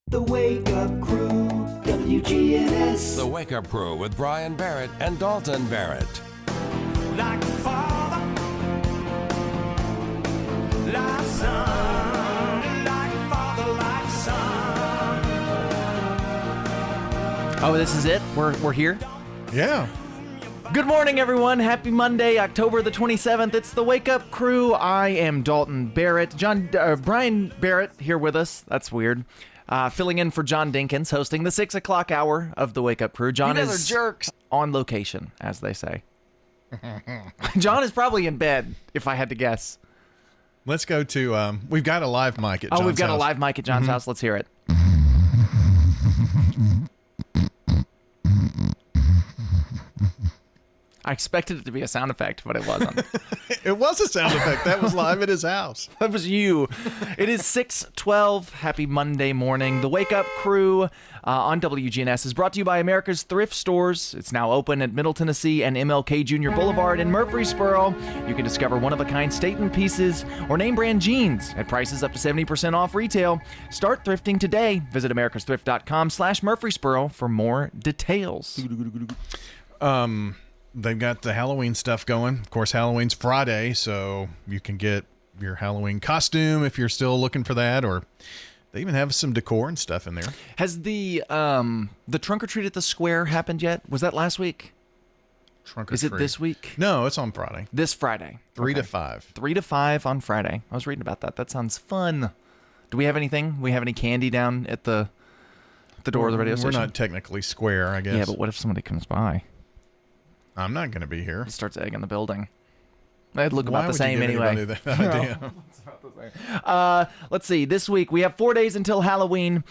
The Wake Up Crew, WGNS. The Wake Up Crew with Brian Barrett and Dalton Barrett. Like father, like son, like father, like son. Oh, this is it? We're here? Yeah. Good morning, everyone. Happy Monday, October the 27th. It's the Wake Up Crew. I am Dalton Barrett. Brian Barrett here with us. That's weird. Filling in for John Dinkins, hosting the 6 o'clock hour of the Wake Up Crew. John is jerks on location, as they say. John is probably in bed, if I had to guess. Let's go to, we've got a live mic at John's we've got house. a live mic at John's house. Let's hear it. I expected it to be a sound effect, but it wasn't. It was a sound effect. That was live at his house. That was you. It is 6:12. Happy Monday morning. The Wake Up Crew on WGNS is brought to you by America's Thrift Stores. It's now open at Middle Tennessee and MLK Jr. Boulevard in Murfreesboro. You can discover one-of-a-kind statement pieces or name-brand jeans at prices up to 70% off retail. Start thrifting today. Visit americasthrift.com/Murfreesboro for more details. They've got the Halloween stuff going. Of course, Halloween's Friday, so you can get your Halloween costume if you're still looking for that, or they even have some decor and stuff in there. Has the trunk or treat at the square happened yet? Was that last week? Trunk or Is treat. it this week? No, it's on Friday. This Friday. 3 to Okay. 5. 3 to 5 on Friday. I was reading about that. That sounds fun. Do we have anything? We have any candy down at the door of the radio We're station? not technically square, I guess. Yeah, but what if somebody comes by? I'm not going to be here. Starts egging the building. It'd look Why about the would same you give anyway. anybody that idea? Let's see. This week we have 4 days until Halloween.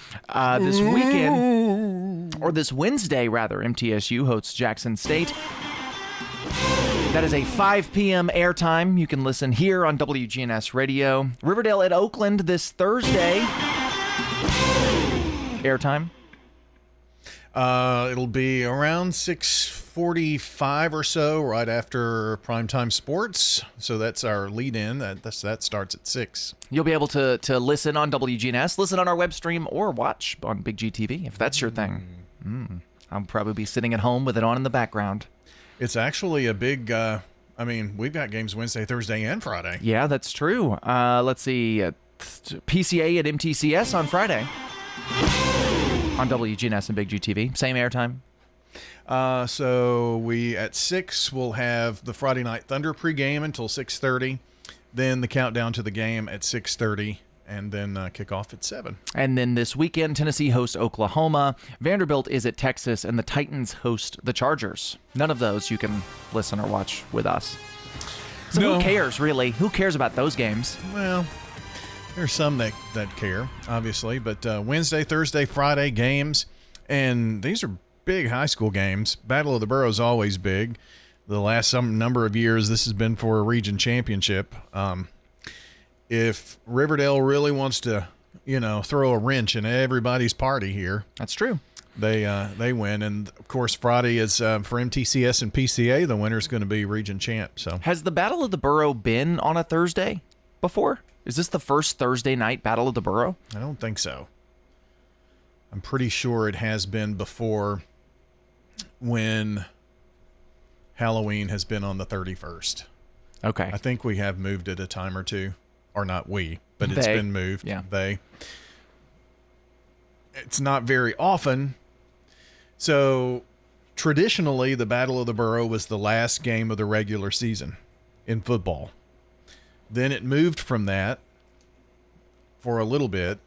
This weekend, or this Wednesday rather, MTSU hosts Jackson State. That is a 5 p.m. airtime. You can listen here on WGNS Radio. Riverdale at Oakland this Thursday. Airtime. It'll be around 6:45 or so, right after primetime sports. So that's our lead-in. That starts at 6. You'll be able to listen on WGNS, listen on our web stream, or watch on Big G TV if that's your thing. I'll probably be sitting at home with it on in the background. It's actually a big. We've got games Wednesday, Thursday, and Friday. Yeah, that's true. Let's see. PCA at MTCS on Friday. On WGNS and Big G TV. Same airtime. So we at 6 we'll have the Friday Night Thunder pregame until 6:30, then the countdown to the game at 6:30, and then kickoff at 7. And then this weekend, Tennessee hosts Oklahoma, Vanderbilt is at Texas, and the Titans host the Chargers. None of those you can listen or watch with us. So No. who cares, really? Who cares about those games? Well, there's some that care, obviously, but Wednesday, Thursday, Friday games, and these are big high school games. Battle of the Borough is always big. The last some number of years, this has been for a region championship. If Riverdale really wants to, throw a wrench in everybody's party here, That's true. they win. And of course, Friday is for MTCS and PCA. The winner's going to be region champ. So Has the Battle of the Borough been on a Thursday before? Is this the first Thursday night Battle of the Borough? I don't think so. I'm pretty sure it has been before, when Halloween has been on the 31st. Okay. I think we have moved it a time or two. Or not we, but it's They. been moved. Yeah. They. It's not very often. So traditionally, the Battle of the Borough was the last game of the regular season in football. Then it moved from that for a little bit,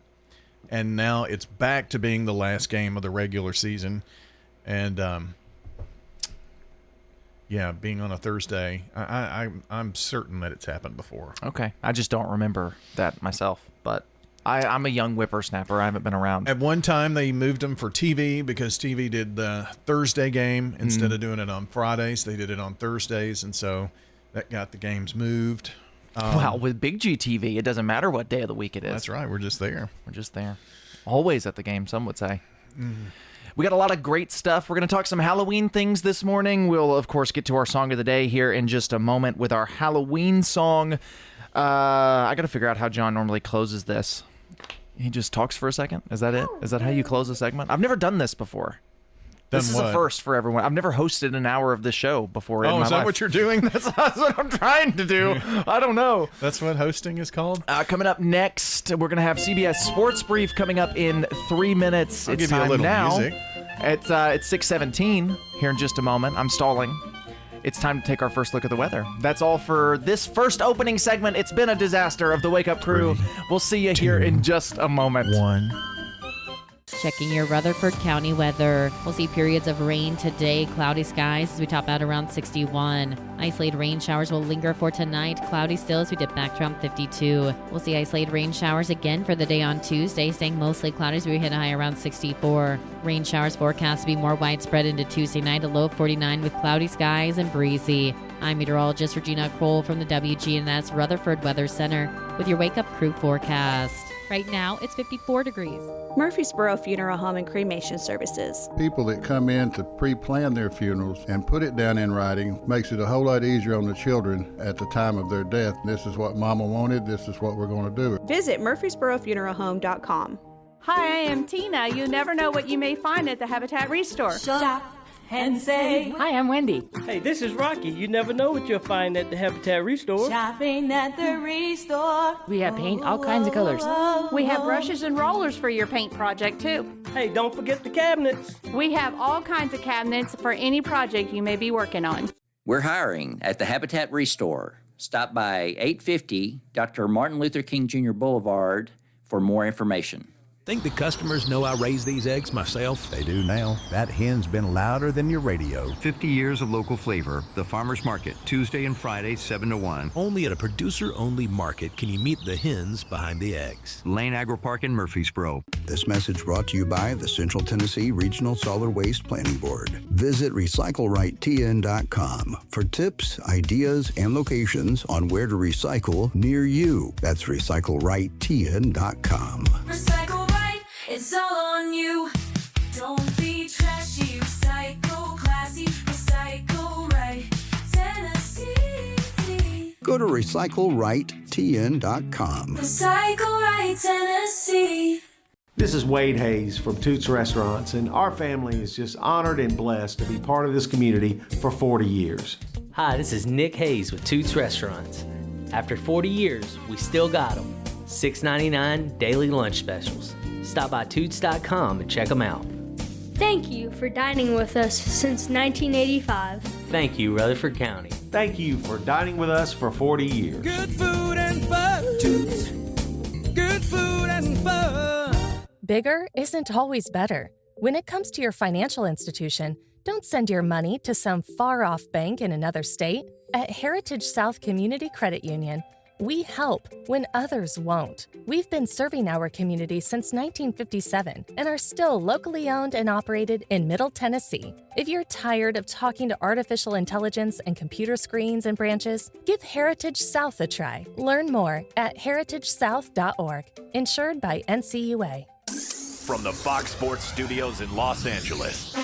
and now it's back to being the last game of the regular season. And being on a Thursday, I'm certain that it's happened before. Okay. I just don't remember that myself, but I'm a young whippersnapper. I haven't been around. At one time, they moved them for TV because TV did the Thursday game instead of doing it on Fridays. They did it on Thursdays, and so that got the games moved. Well, with Big G TV, it doesn't matter what day of the week it is. That's right. We're just there. We're just there. Always at the game, some would say. We got a lot of great stuff. We're going to talk some Halloween things this morning. We'll, of course, get to our song of the day here in just a moment with our Halloween song. I got to figure out how John normally closes this. He just talks for a second? Is that it? Is that how you close a segment? I've never done this before. Done This is what? a first for everyone. I've never hosted an hour of this show before in Oh, my is that life. what you're doing? That's what I'm trying to do. I don't know. That's what hosting is called? Coming up next, we're going to have CBS Sports Brief coming up in 3 minutes. I'll It's give you a time little now. music. It's 6:17 here in just a moment. I'm stalling. It's time to take our first look at the weather. That's all for this first opening segment. It's been a disaster of the Wake Up Crew. We'll see you here in just a moment. 1. Checking your Rutherford County weather. We'll see periods of rain today, cloudy skies as we top out around 61. Isolated rain showers will linger for tonight, cloudy still as we dip back to around 52. We'll see isolated rain showers again for the day on Tuesday, staying mostly cloudy as we hit a high around 64. Rain showers forecast to be more widespread into Tuesday night, a low of 49 with cloudy skies and breezy. I'm meteorologist Regina Kroll from the WGNS Rutherford Weather Center with your Wake Up Crew forecast. Right now, it's 54 degrees. Murfreesboro Funeral Home and Cremation Services. People that come in to pre-plan their funerals and put it down in writing makes it a whole lot easier on the children at the time of their death. This is what Mama wanted. This is what we're going to do. Visit murfreesborofuneralhome.com. Hi, I am Tina. You never know what you may find at the Habitat Restore. Stop and say, hi, I'm Wendy. Hey, this is Rocky. You never know what you'll find at the Habitat Restore. Shopping at the Restore. We have paint, all kinds of colors. We have brushes and rollers for your paint project, too. Hey, don't forget the cabinets. We have all kinds of cabinets for any project you may be working on. We're hiring at the Habitat Restore. Stop by 850 Dr. Martin Luther King Jr. Boulevard for more information. Think the customers know I raise these eggs myself? They do now. That hen's been louder than your radio. 50 years of local flavor. The Farmers Market, Tuesday and Friday, 7 to 1. Only at a producer-only market can you meet the hens behind the eggs. Lane Agri Park in Murfreesboro. This message brought to you by the Central Tennessee Regional Solid Waste Planning Board. Visit RecycleRightTN.com for tips, ideas, and locations on where to recycle near you. That's RecycleRightTN.com. Recycle right, it's all on you. Don't be trashy, recycle classy, recycle right, Tennessee. Go to RecycleRightTN.com. Recycle right, Tennessee. This is Wade Hayes from Toots Restaurants, and our family is just honored and blessed to be part of this community for 40 years. Hi, this is Nick Hayes with Toots Restaurants. After 40 years, we still got them. $6.99 daily lunch specials. Stop by Toots.com and check them out. Thank you for dining with us since 1985. Thank you, Rutherford County. Thank you for dining with us for 40 years. Good food and fun. Toots. Good food and fun. Bigger isn't always better. When it comes to your financial institution, don't send your money to some far-off bank in another state. At Heritage South Community Credit Union, we help when others won't. We've been serving our community since 1957 and are still locally owned and operated in Middle Tennessee. If you're tired of talking to artificial intelligence and computer screens and branches, give Heritage South a try. Learn more at heritagesouth.org. Insured by NCUA. From the Fox Sports Studios in Los Angeles,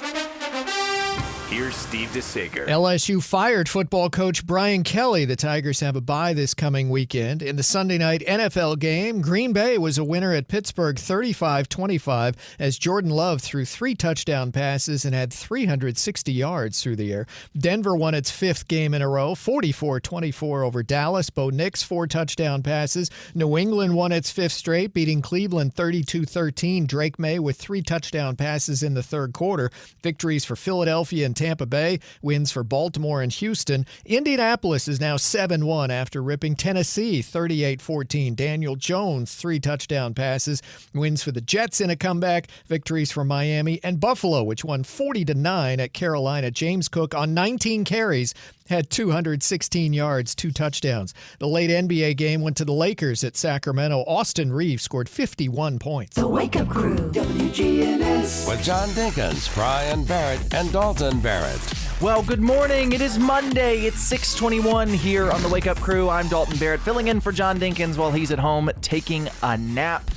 here's Steve DeSager. LSU fired football coach Brian Kelly. The Tigers have a bye this coming weekend. In the Sunday night NFL game, Green Bay was a winner at Pittsburgh 35-25 as Jordan Love threw 3 touchdown passes and had 360 yards through the air. Denver won its 5th game in a row, 44-24 over Dallas. Bo Nix 4 touchdown passes. New England won its 5th straight, beating Cleveland 32-13. Drake May with 3 touchdown passes in the third quarter. Victories for Philadelphia and Tampa Bay, wins for Baltimore and Houston. Indianapolis is now 7-1 after ripping Tennessee 38-14. Daniel Jones 3 touchdown passes, wins for the Jets in a comeback, victories for Miami and Buffalo, which won 40-9 at Carolina. James Cook on 19 carries had 216 yards, 2 touchdowns. The late NBA game went to the Lakers at Sacramento. Austin Reeves scored 51 points. The Wake Up Crew, WGNS. With John Dinkins, Brian Barrett, and Dalton Barrett. Well, good morning. It is Monday. It's 6:21 here on the Wake Up Crew. I'm Dalton Barrett, filling in for John Dinkins while he's at home taking a nap.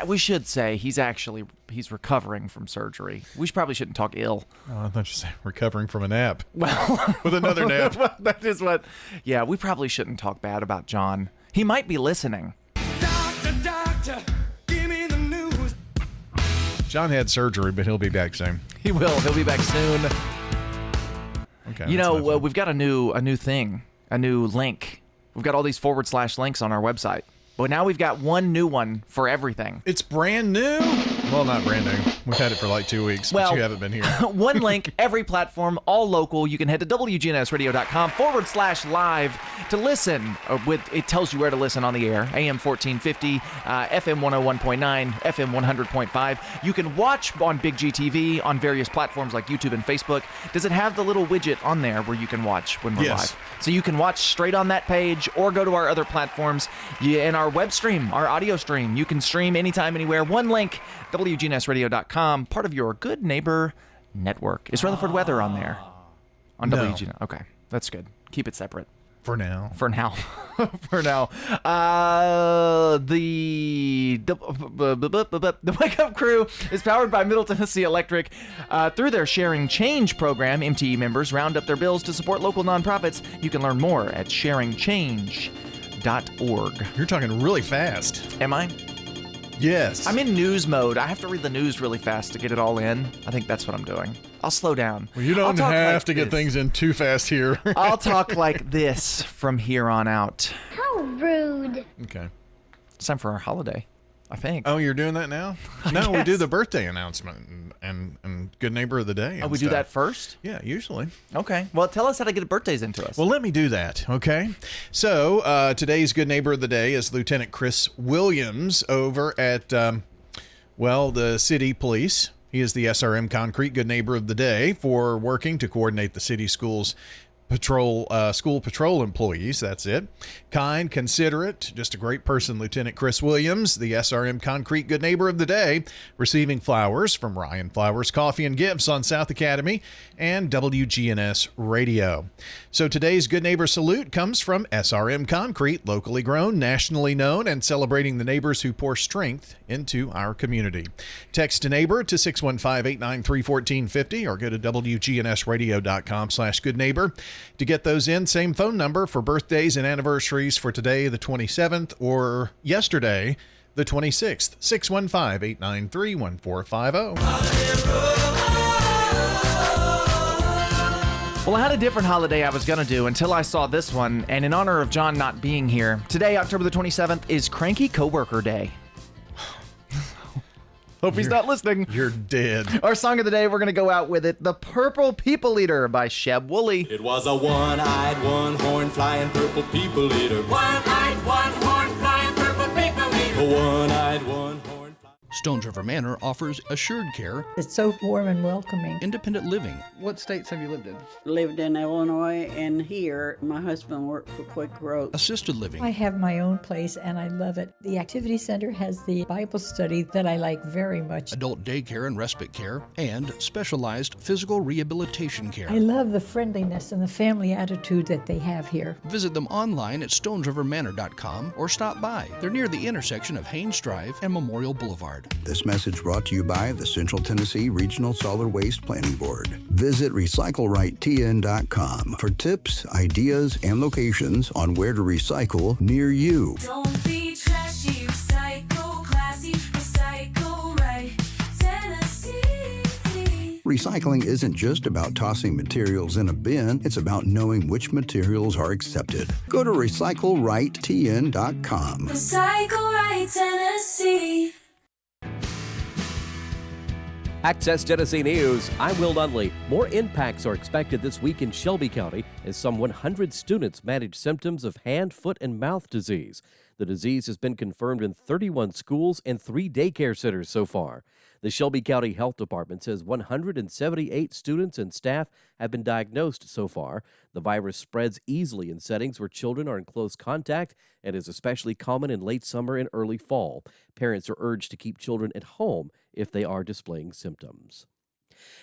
We should say he's recovering from surgery. We probably shouldn't talk ill. Oh, I thought you said recovering from a nap. Well, with another nap. That is what. Yeah, we probably shouldn't talk bad about John. He might be listening. Doctor, give me John had surgery, but he'll be back soon. He will. He'll be back soon. Okay. You know, we've got a new thing, a new link. We've got all these / links on our website. But now we've got one new one for everything. It's brand new? Well, not brand new. We've had it for like 2 weeks, but you haven't been here. One link, every platform, all local. You can head to WGNSradio.com/live to listen. It tells you where to listen on the air. AM 1450, FM 101.9, FM 100.5. You can watch on Big G TV on various platforms like YouTube and Facebook. Does it have the little widget on there where you can watch when we're live? So you can watch straight on that page or go to our other platforms. And our web stream, our audio stream. You can stream anytime, anywhere. One link, WGNSradio.com, part of your Good Neighbor network. Is Rutherford Weather on there? On WGNS? Okay, that's good. Keep it separate. For now. For now. For now. The Wake Up Crew is powered by Middle Tennessee Electric. Through their Sharing Change program, MTE members round up their bills to support local nonprofits. You can learn more at sharingchange.org. You're talking really fast. Am I? Yes. I'm in news mode. I have to read the news really fast to get it all in. I think that's what I'm doing. I'll slow down. Well, you don't have to get things in too fast here. I'll talk like this from here on out. How rude. Okay. It's time for our holiday, I think. Oh, you're doing that now? No, we do the birthday announcement and Good Neighbor of the Day. Oh, we do that first? Yeah, usually. Okay. Well, tell us how to get birthdays into us. Well, let me do that, okay? So, today's Good Neighbor of the Day is Lieutenant Chris Williams over at, the city police. He is the SRM Concrete Good Neighbor of the Day for working to coordinate the city schools school patrol employees. That's it. Kind, considerate, just a great person, Lieutenant Chris Williams, the SRM Concrete Good Neighbor of the Day, receiving flowers from Ryan Flowers Coffee and Gifts on South Academy and WGNS Radio. So today's Good Neighbor salute comes from SRM Concrete, locally grown, nationally known, and celebrating the neighbors who pour strength into our community. Text a neighbor to 615-893-1450 or go to WGNSradio.com/goodneighbor. To get those in, same phone number for birthdays and anniversaries for today, the 27th, or yesterday, the 26th, 615-893-1450. Well, I had a different holiday I was going to do until I saw this one, and in honor of John not being here, today, October the 27th, is Cranky Coworker Day. Hope he's not listening. You're dead. Our song of the day, we're going to go out with it, The Purple People Eater by Sheb Woolley. It was a one-eyed, one-horn flying purple people eater. One-eyed, one-horn flying purple people eater. A one-eyed, one-horn. Stones River Manor offers assured care. It's so warm and welcoming. Independent living. What states have you lived in? Lived in Illinois and here. My husband worked for Quick Growth. Assisted living. I have my own place and I love it. The Activity Center has the Bible study that I like very much. Adult daycare and respite care, and specialized physical rehabilitation care. I love the friendliness and the family attitude that they have here. Visit them online at stonesrivermanor.com or stop by. They're near the intersection of Haynes Drive and Memorial Boulevard. This message brought to you by the Central Tennessee Regional Solid Waste Planning Board. Visit RecycleRightTN.com for tips, ideas, and locations on where to recycle near you. Don't be trashy, recycle classy, recycle right, Tennessee. Recycling isn't just about tossing materials in a bin, it's about knowing which materials are accepted. Go to RecycleRightTN.com. Recycle right, Tennessee. Access Tennessee News, I'm Will Nunley. More impacts are expected this week in Shelby County as some 100 students manage symptoms of hand, foot, and mouth disease. The disease has been confirmed in 31 schools and 3 daycare centers so far. The Shelby County Health Department says 178 students and staff have been diagnosed so far. The virus spreads easily in settings where children are in close contact and is especially common in late summer and early fall. Parents are urged to keep children at home if they are displaying symptoms.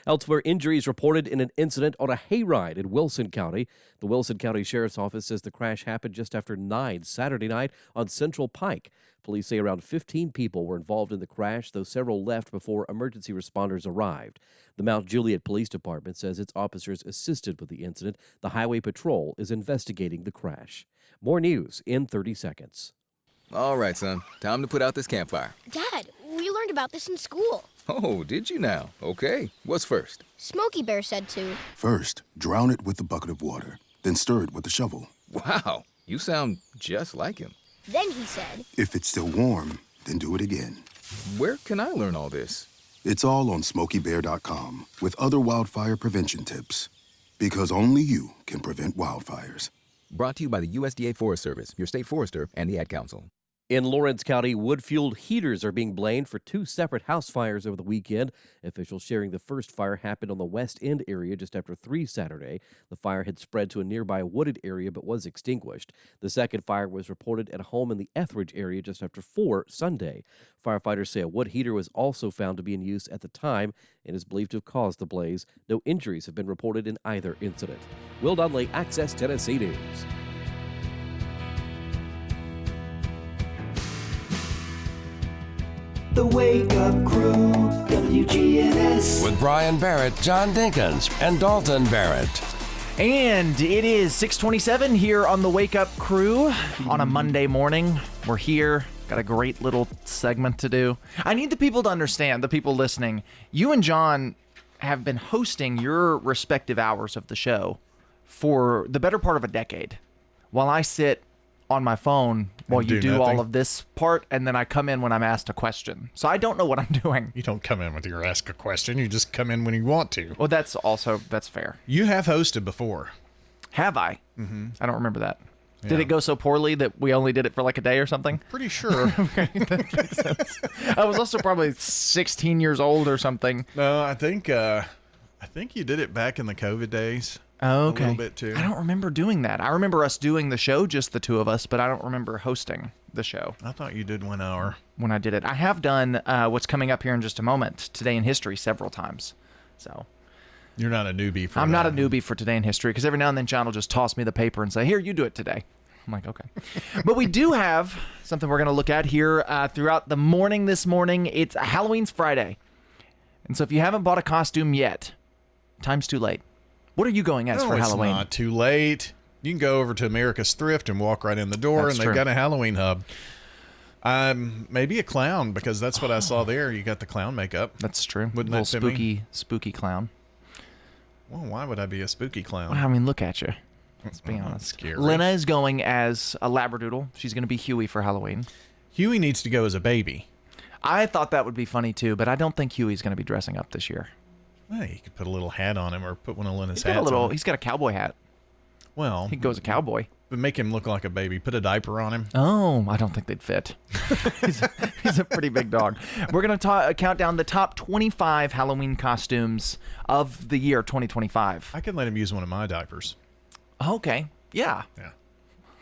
Elsewhere, injuries reported in an incident on a hayride in Wilson County. The Wilson County Sheriff's Office says the crash happened just after 9 Saturday night on Central Pike. Police say around 15 people were involved in the crash, though several left before emergency responders arrived. The Mount Juliet Police Department says its officers assisted with the incident. The Highway Patrol is investigating the crash. More news in 30 seconds. All right, son. Time to put out this campfire. Dad, we learned about this in school. Oh, did you now? Okay. What's first? Smokey Bear said to. First, drown it with a bucket of water, then stir it with a shovel. Wow, you sound just like him. Then he said. If it's still warm, then do it again. Where can I learn all this? It's all on SmokeyBear.com with other wildfire prevention tips. Because only you can prevent wildfires. Brought to you by the USDA Forest Service, your state forester, and the Ad Council. In Lawrence County, wood-fueled heaters are being blamed for 2 separate house fires over the weekend. Officials sharing the first fire happened on the West End area just after 3 Saturday. The fire had spread to a nearby wooded area but was extinguished. The second fire was reported at a home in the Etheridge area just after 4 Sunday. Firefighters say a wood heater was also found to be in use at the time and is believed to have caused the blaze. No injuries have been reported in either incident. Will Dudley, Access Tennessee News. The Wake Up Crew, WGNS. With Brian Barrett, John Dinkins, and Dalton Barrett. And it is 6:27 here on the Wake Up Crew on a Monday morning. We're here. Got a great little segment to do. I need the people to understand, the people listening. You and John have been hosting your respective hours of the show for the better part of a decade, while I sit on my phone while you do all of this part, and then I come in when I'm asked a question. So I don't know what I'm doing. You don't come in when you're asked a question. You just come in when you want to. Well, that's fair. You have hosted before. Have I? Mm-hmm. I don't remember that. Yeah. Did it go so poorly that we only did it for like a day or something? Pretty sure. Okay, that makes sense. I was also probably 16 years old or something. No, I think you did it back in the COVID days. Oh, okay. A little bit too. I don't remember doing that. I remember us doing the show, just the two of us, but I don't remember hosting the show. I thought you did 1 hour. When I did it. I have done what's coming up here in just a moment, Today in History, several times. So you're not a newbie for I'm not a newbie for Today in History, because every now and then John will just toss me the paper and say, here, you do it today. I'm like, okay. But we do have something we're going to look at here throughout the morning this morning. It's Halloween's Friday. And so if you haven't bought a costume yet, time's too late. What are you going as for Halloween? It's not too late. You can go over to America's Thrift and walk right in the door, That's and true. they've got a Halloween hub. Maybe a clown, because that's what I saw there. You got the clown makeup. That's true. Wouldn't little that fit me? spooky clown. Well, why would I be a spooky clown? Well, I mean, look at you. Let's be honest. Scary. Lena is going as a Labradoodle. She's going to be Huey for Halloween. Huey needs to go as a baby. I thought that would be funny too, but I don't think Huey's going to be dressing up this year. Well, you could put a little hat on him, or put one of Lena's hats on. He's got a cowboy hat. Well, he goes a cowboy. But make him look like a baby. Put a diaper on him. Oh, I don't think they'd fit. he's a pretty big dog. We're going to count down the top 25 Halloween costumes of the year 2025. I could let him use one of my diapers. Okay. Yeah. Yeah.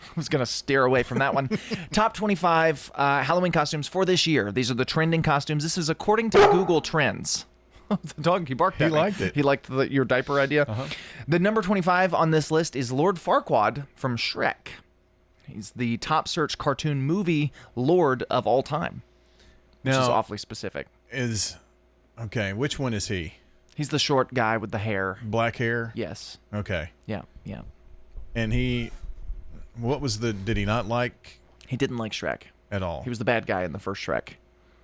I was going to steer away from that one. Top 25 Halloween costumes for this year. These are the trending costumes. This is according to Google Trends. The dog, he barked at me. He liked it. He liked your diaper idea. Uh-huh. The number 25 on this list is Lord Farquaad from Shrek. He's the top searched cartoon movie Lord of all time, which is awfully specific. Okay, which one is he? He's the short guy with the hair. Black hair? Yes. Okay. Yeah. And did he not like? He didn't like Shrek. At all. He was the bad guy in the first Shrek.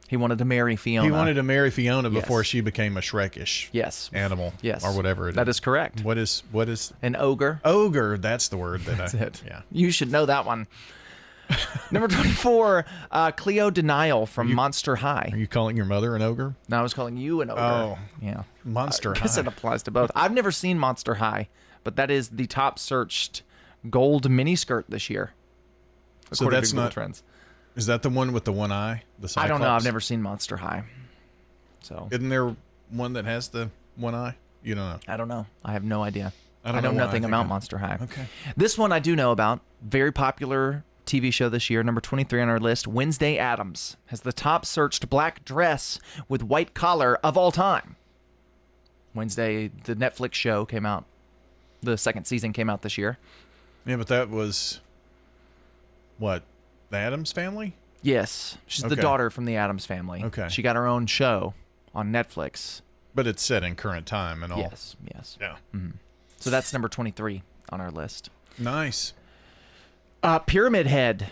He wanted to marry Fiona. He wanted to marry Fiona before Yes. she became a Shrekish animal. Yes. Or whatever it is. That is correct. What is an ogre? Ogre, that's the word. That's it. Yeah. You should know that one. Number 24, Cleo Denial from Monster High. Are you calling your mother an ogre? No, I was calling you an ogre. Oh. Yeah. Monster I guess High. it applies to both. I've never seen Monster High, but that is the top searched gold miniskirt this year. So that's to Google not Trends. Is that the one with the one eye? The Cyclops? I don't know. I've never seen Monster High. So Isn't there one that has the one eye? You don't know. I don't know. I have no idea. I know don't know why nothing I think about I- Monster High. Okay. This one I do know about. Very popular TV show this year, number 23 on our list. Wednesday Addams has the top searched black dress with white collar of all time. Wednesday, the Netflix show came out. The second season came out this year. Yeah, but that was what? The Addams Family? Yes. She's the Okay. daughter from the Addams Family. Okay. She got her own show on Netflix. But it's set in current time and all. Yes. Yeah. Mhm. So that's number 23 on our list. Nice. Pyramid Head.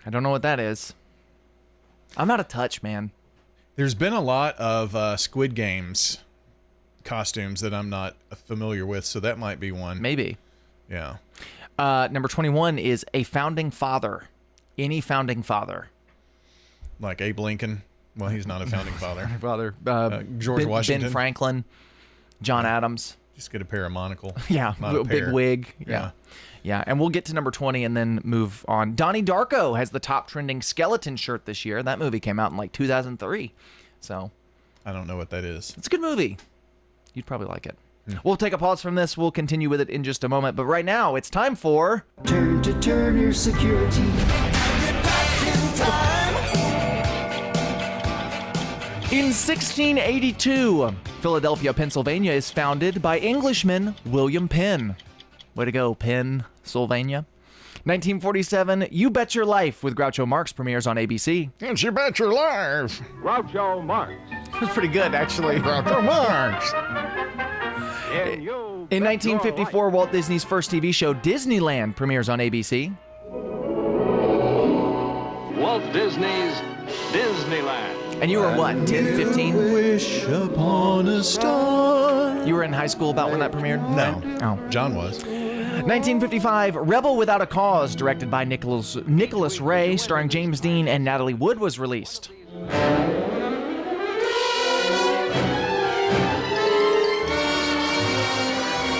I don't know what that is. I'm out of touch, man. There's been a lot of Squid Games costumes that I'm not familiar with, so that might be one. Maybe. Yeah. Number 21 is a founding father. Any founding father. Like Abe Lincoln. Well, he's not a founding father. George Washington. Ben Franklin. John Adams. Just get a pair of monocle. Yeah, not a big pair. wig. Yeah, and we'll get to number 20 and then move on. Donnie Darko has the top trending skeleton shirt this year. That movie came out in like 2003. So I don't know what that is. It's a good movie. You'd probably like it. We'll take a pause from this. We'll continue with it in just a moment. But right now, it's time for Turn to Turner Security. In 1682, Philadelphia, Pennsylvania is founded by Englishman William Penn. Way to go, Pennsylvania. 1947, You Bet Your Life with Groucho Marx premieres on ABC. And you bet your life. Groucho Marx. That's pretty good, actually. Groucho Marx. In 1954, Walt Disney's first TV show, Disneyland, premieres on ABC. Walt Disney's Disneyland. And you were what, 10, 15? Wish upon a star. You were in high school about when that premiered? No. Oh. John was. 1955, Rebel Without a Cause, directed by Nicholas Ray, starring James Dean and Natalie Wood, was released.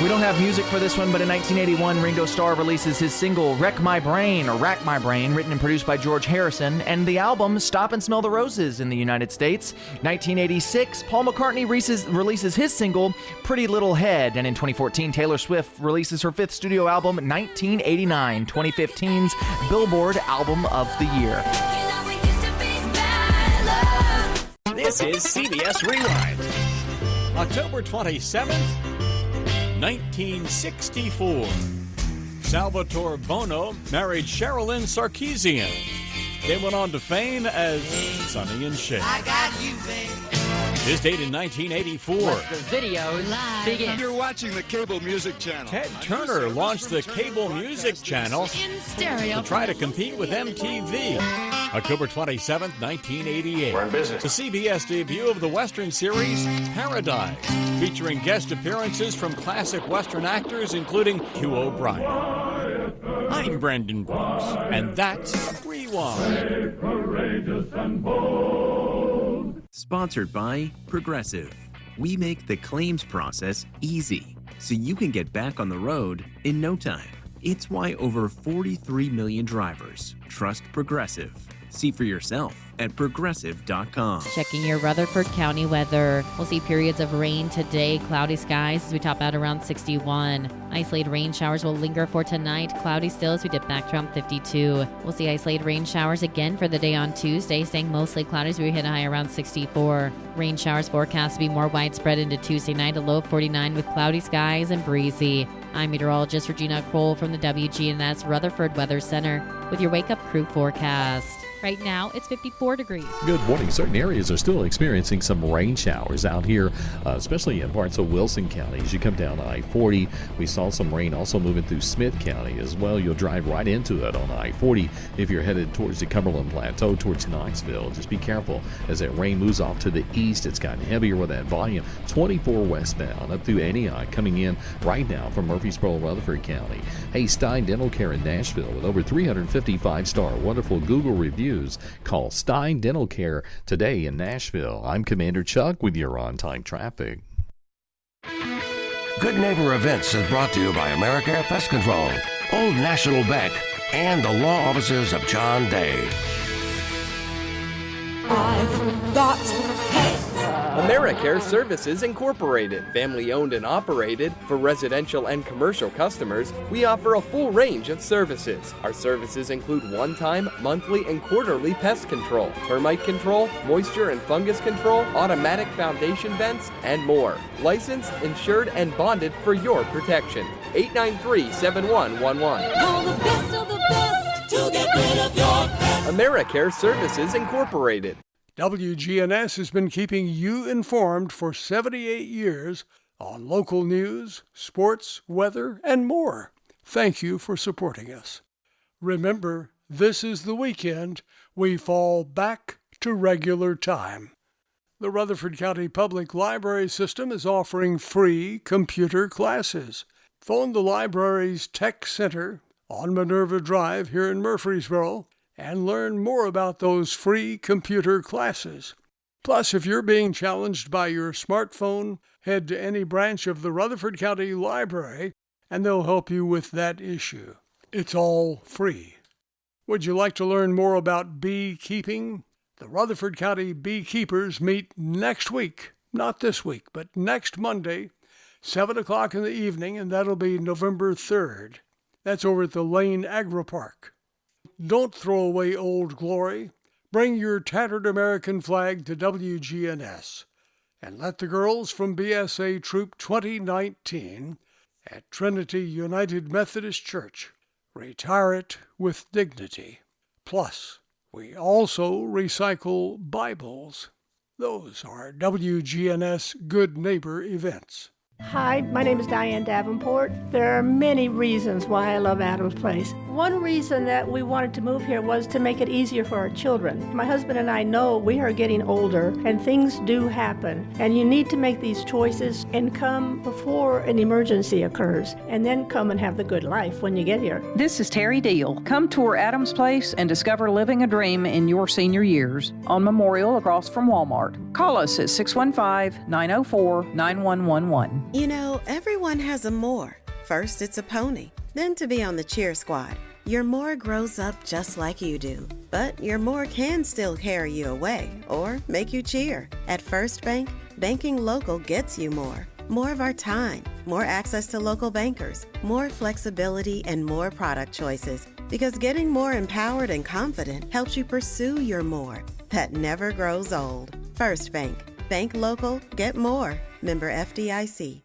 We don't have music for this one, but in 1981, Ringo Starr releases his single Wreck My Brain, or Rack My Brain, written and produced by George Harrison, and the album Stop and Smell the Roses in the United States. 1986, Paul McCartney releases his single Pretty Little Head, and in 2014, Taylor Swift releases her fifth studio album, 1989, 2015's Billboard Album of the Year. This is CBS Rewind. October 27th, 1964. Salvatore Bono married Sherilyn Sarkeesian. They went on to fame as Sonny and Cher. I got you, babe. This date in 1984. The video begins. You're watching the cable music channel. Ted Turner launched the cable music channel In stereo. to try to compete with MTV. October 27th, 1988. We're in business. The CBS debut of the Western series Paradise, featuring guest appearances from classic Western actors including Hugh O'Brien. I'm Brendan Brooks, and that's Rewind. Sponsored by Progressive. We make the claims process easy, so you can get back on the road in no time. It's why over 43 million drivers trust Progressive. See for yourself at Progressive.com. Checking your Rutherford County weather. We'll see periods of rain today. Cloudy skies as we top out around 61. Isolated rain showers will linger for tonight. Cloudy still as we dip back to around 52. We'll see isolated rain showers again for the day on Tuesday, staying mostly cloudy as we hit a high around 64. Rain showers forecast to be more widespread into Tuesday night, a low of 49 with cloudy skies and breezy. I'm meteorologist Regina Kroll from the WGNS Rutherford Weather Center with your Wake Up Crew forecast. Right now, it's 54 degrees. Good morning. Certain areas are still experiencing some rain showers out here, especially in parts of Wilson County. As you come down I-40, we saw some rain also moving through Smith County as well. You'll drive right into it on I-40 if you're headed towards the Cumberland Plateau, towards Knoxville. Just be careful as that rain moves off to the east. It's gotten heavier with that volume. 24 westbound up through Antioch, coming in right now from Murfreesboro, Rutherford County. Hey, Stein Dental Care in Nashville with over 350 5-star wonderful Google reviews. Call Stein Dental Care today in Nashville. I'm Commander Chuck with your on-time traffic. Good Neighbor Events is brought to you by America Pest Control, Old National Bank, and the law offices of John Day. I've got pets. AmeriCare Services Incorporated, family owned and operated. For residential and commercial customers, we offer a full range of services. Our services include one-time, monthly, and quarterly pest control, termite control, moisture and fungus control, automatic foundation vents, and more. Licensed, insured, and bonded for your protection. 893-7111. All the best of the best to get rid of your pets. AmeriCare Services Incorporated. WGNS has been keeping you informed for 78 years on local news, sports, weather, and more. Thank you for supporting us. Remember, this is the weekend we fall back to regular time. The Rutherford County Public Library System is offering free computer classes. Phone the library's Tech Center on Minerva Drive here in Murfreesboro and learn more about those free computer classes. Plus, if you're being challenged by your smartphone, head to any branch of the Rutherford County Library and they'll help you with that issue. It's all free. Would you like to learn more about beekeeping? The Rutherford County Beekeepers meet next week, not this week, but next Monday, 7 o'clock in the evening, and that'll be November 3rd. That's over at the Lane Agri-Park. Don't throw away Old Glory. Bring your tattered American flag to WGNS and let the girls from BSA Troop 2019 at Trinity United Methodist Church retire it with dignity. Plus, we also recycle Bibles. Those are WGNS Good Neighbor events. Hi, my name is Diane Davenport. There are many reasons why I love Adams Place. One reason that we wanted to move here was to make it easier for our children. My husband and I know we are getting older and things do happen, and you need to make these choices and come before an emergency occurs, and then come and have the good life when you get here. This is Terry Deal. Come tour Adams Place and discover living a dream in your senior years on Memorial across from Walmart. Call us at 615-904-9111. You know, everyone has a more. First, it's a pony. Then to be on the cheer squad. Your more grows up just like you do. But your more can still carry you away or make you cheer. At First Bank, banking local gets you more. More of our time, more access to local bankers, more flexibility, and more product choices. Because getting more empowered and confident helps you pursue your more. That never grows old. First Bank. Bank local, get more. Member FDIC.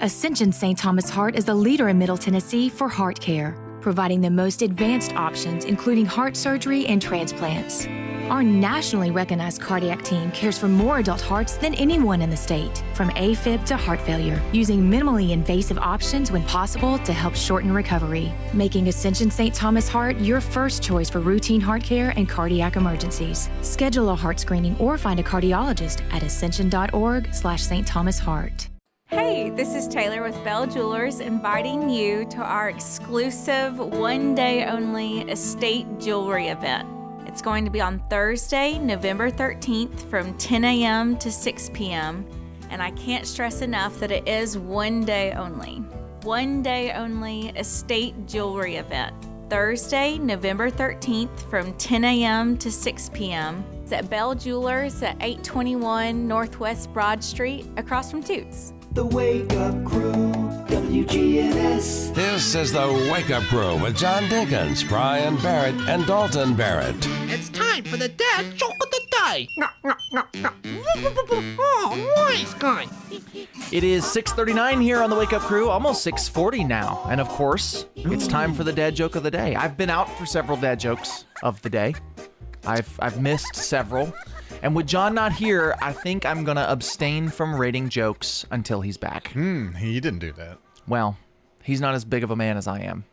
Ascension St. Thomas Heart is the leader in Middle Tennessee for heart care, providing the most advanced options, including heart surgery and transplants. Our nationally recognized cardiac team cares for more adult hearts than anyone in the state, from AFib to heart failure, using minimally invasive options when possible to help shorten recovery, making Ascension St. Thomas Heart your first choice for routine heart care and cardiac emergencies. Schedule a heart screening or find a cardiologist at ascension.org/St. Thomas Heart. Hey, this is Taylor with Bell Jewelers inviting you to our exclusive one-day-only estate jewelry event. It's going to be on Thursday, November 13th from 10 a.m. to 6 p.m. And I can't stress enough that it is one day only. One day only estate jewelry event. Thursday, November 13th from 10 a.m. to 6 p.m. It's at Bell Jewelers at 821 Northwest Broad Street across from Toots. The Wake Up Crew, WGNS. This is the Wake Up Crew with John Dinkins, Brian Barrett, and Dalton Barrett. It's time for the dad joke of the day. Oh, nice guy. It is 6:39 here on the Wake Up Crew, almost 6:40 now. And of course, it's time for the dad joke of the day. I've been out for several dad jokes of the day. I've missed several. And with John not here, I think I'm going to abstain from rating jokes until he's back. He didn't do that. Well, he's not as big of a man as I am.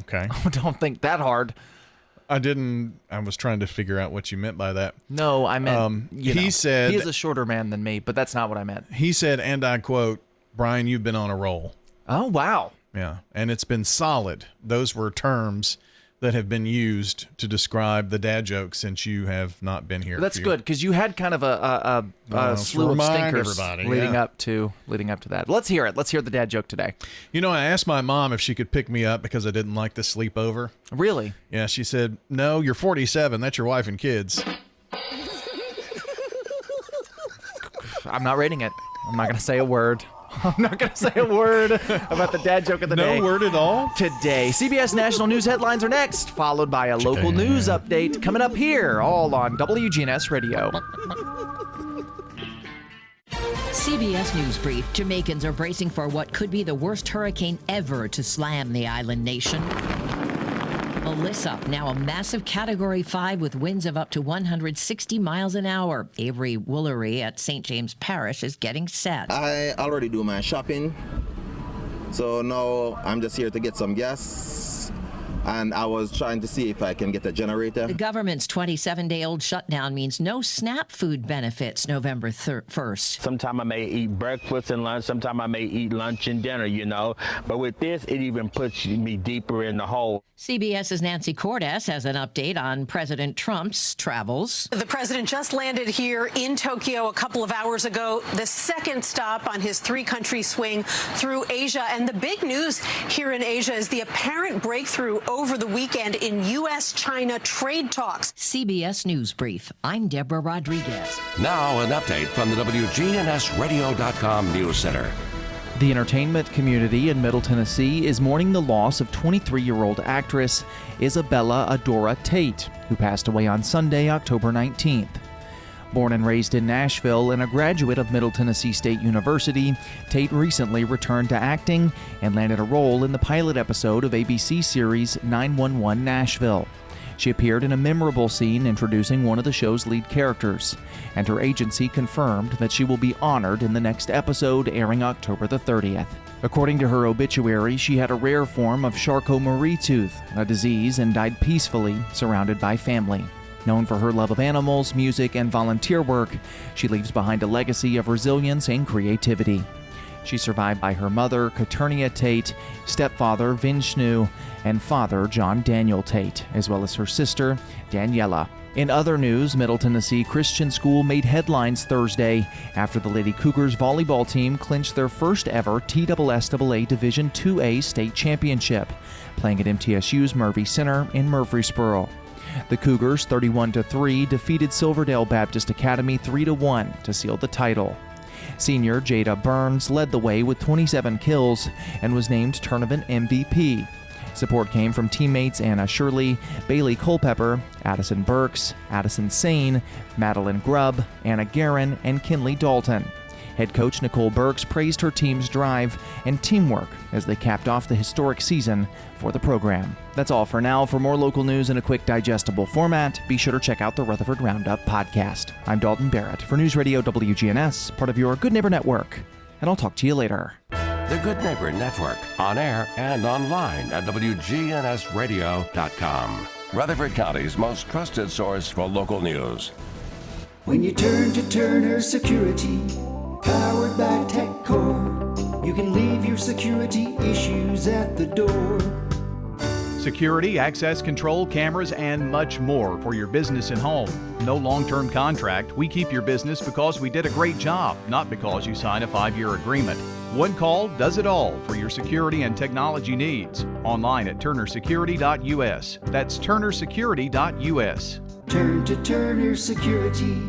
Okay. Don't think that hard. I was trying to figure out what you meant by that. No, I meant, he said... He is a shorter man than me, but that's not what I meant. He said, and I quote, Brian, you've been on a roll. Oh, wow. Yeah, and it's been solid. Those were terms that have been used to describe the dad joke since you have not been here. That's good, because you had kind of a slew of stinkers leading up to that. Let's hear it. Let's hear the dad joke today. You know, I asked my mom if she could pick me up because I didn't like the sleepover. Really? Yeah, she said, no, you're 47. That's your wife and kids. I'm not rating it. I'm not going to say a word. I'm not going to say a word about the dad joke of the day. No word at all? Today. CBS National News headlines are next, followed by a local news update coming up here, all on WGNS Radio. CBS News Brief. Jamaicans are bracing for what could be the worst hurricane ever to slam the island nation. Melissa, now a massive Category 5 with winds of up to 160 miles an hour. Avery Woolery at St. James Parish is getting set. I already do my shopping, so now I'm just here to get some gas and I was trying to see if I can get a generator. The government's 27-day-old shutdown means no SNAP food benefits November 1st. Sometime I may eat breakfast and lunch. Sometime I may eat lunch and dinner, you know. But with this, it even puts me deeper in the hole. CBS's Nancy Cordes has an update on President Trump's travels. The president just landed here in Tokyo a couple of hours ago, the second stop on his three-country swing through Asia. And the big news here in Asia is the apparent breakthrough over the weekend in U.S.-China trade talks. CBS News Brief. I'm Deborah Rodriguez. Now an update from the WGNSradio.com News Center. The entertainment community in Middle Tennessee is mourning the loss of 23-year-old actress Isabella Adora Tate, who passed away on Sunday, October 19th. Born and raised in Nashville and a graduate of Middle Tennessee State University, Tate recently returned to acting and landed a role in the pilot episode of ABC series 911 Nashville. She appeared in a memorable scene introducing one of the show's lead characters, and her agency confirmed that she will be honored in the next episode airing October the 30th. According to her obituary, she had a rare form of Charcot-Marie-Tooth, a disease, and died peacefully, surrounded by family. Known for her love of animals, music, and volunteer work, she leaves behind a legacy of resilience and creativity. She's survived by her mother, Katernia Tate, stepfather, Vishnu, and father, John Daniel Tate, as well as her sister, Daniela. In other news, Middle Tennessee Christian School made headlines Thursday after the Lady Cougars volleyball team clinched their first ever TSSAA Division IIA state championship, playing at MTSU's Murphy Center in Murfreesboro. The Cougars, 31-3, defeated Silverdale Baptist Academy 3-1 to seal the title. Senior Jada Burns led the way with 27 kills and was named tournament MVP. Support came from teammates Anna Shirley, Bailey Culpepper, Addison Burks, Addison Sane, Madeline Grubb, Anna Guerin, and Kinley Dalton. Head coach Nicole Burks praised her team's drive and teamwork as they capped off the historic season for the program. That's all for now. For more local news in a quick, digestible format, be sure to check out the Rutherford Roundup podcast. I'm Dalton Barrett for News Radio WGNS, part of your Good Neighbor Network, and I'll talk to you later. The Good Neighbor Network, on air and online at WGNSradio.com. Rutherford County's most trusted source for local news. When you turn to Turner Security, powered by TechCore, you can leave your security issues at the door. Security, access control, cameras, and much more for your business and home. No long-term contract. We keep your business because we did a great job, not because you signed a 5-year agreement. One call does it all for your security and technology needs. Online at turnersecurity.us. That's turnersecurity.us. Turn to Turner Security.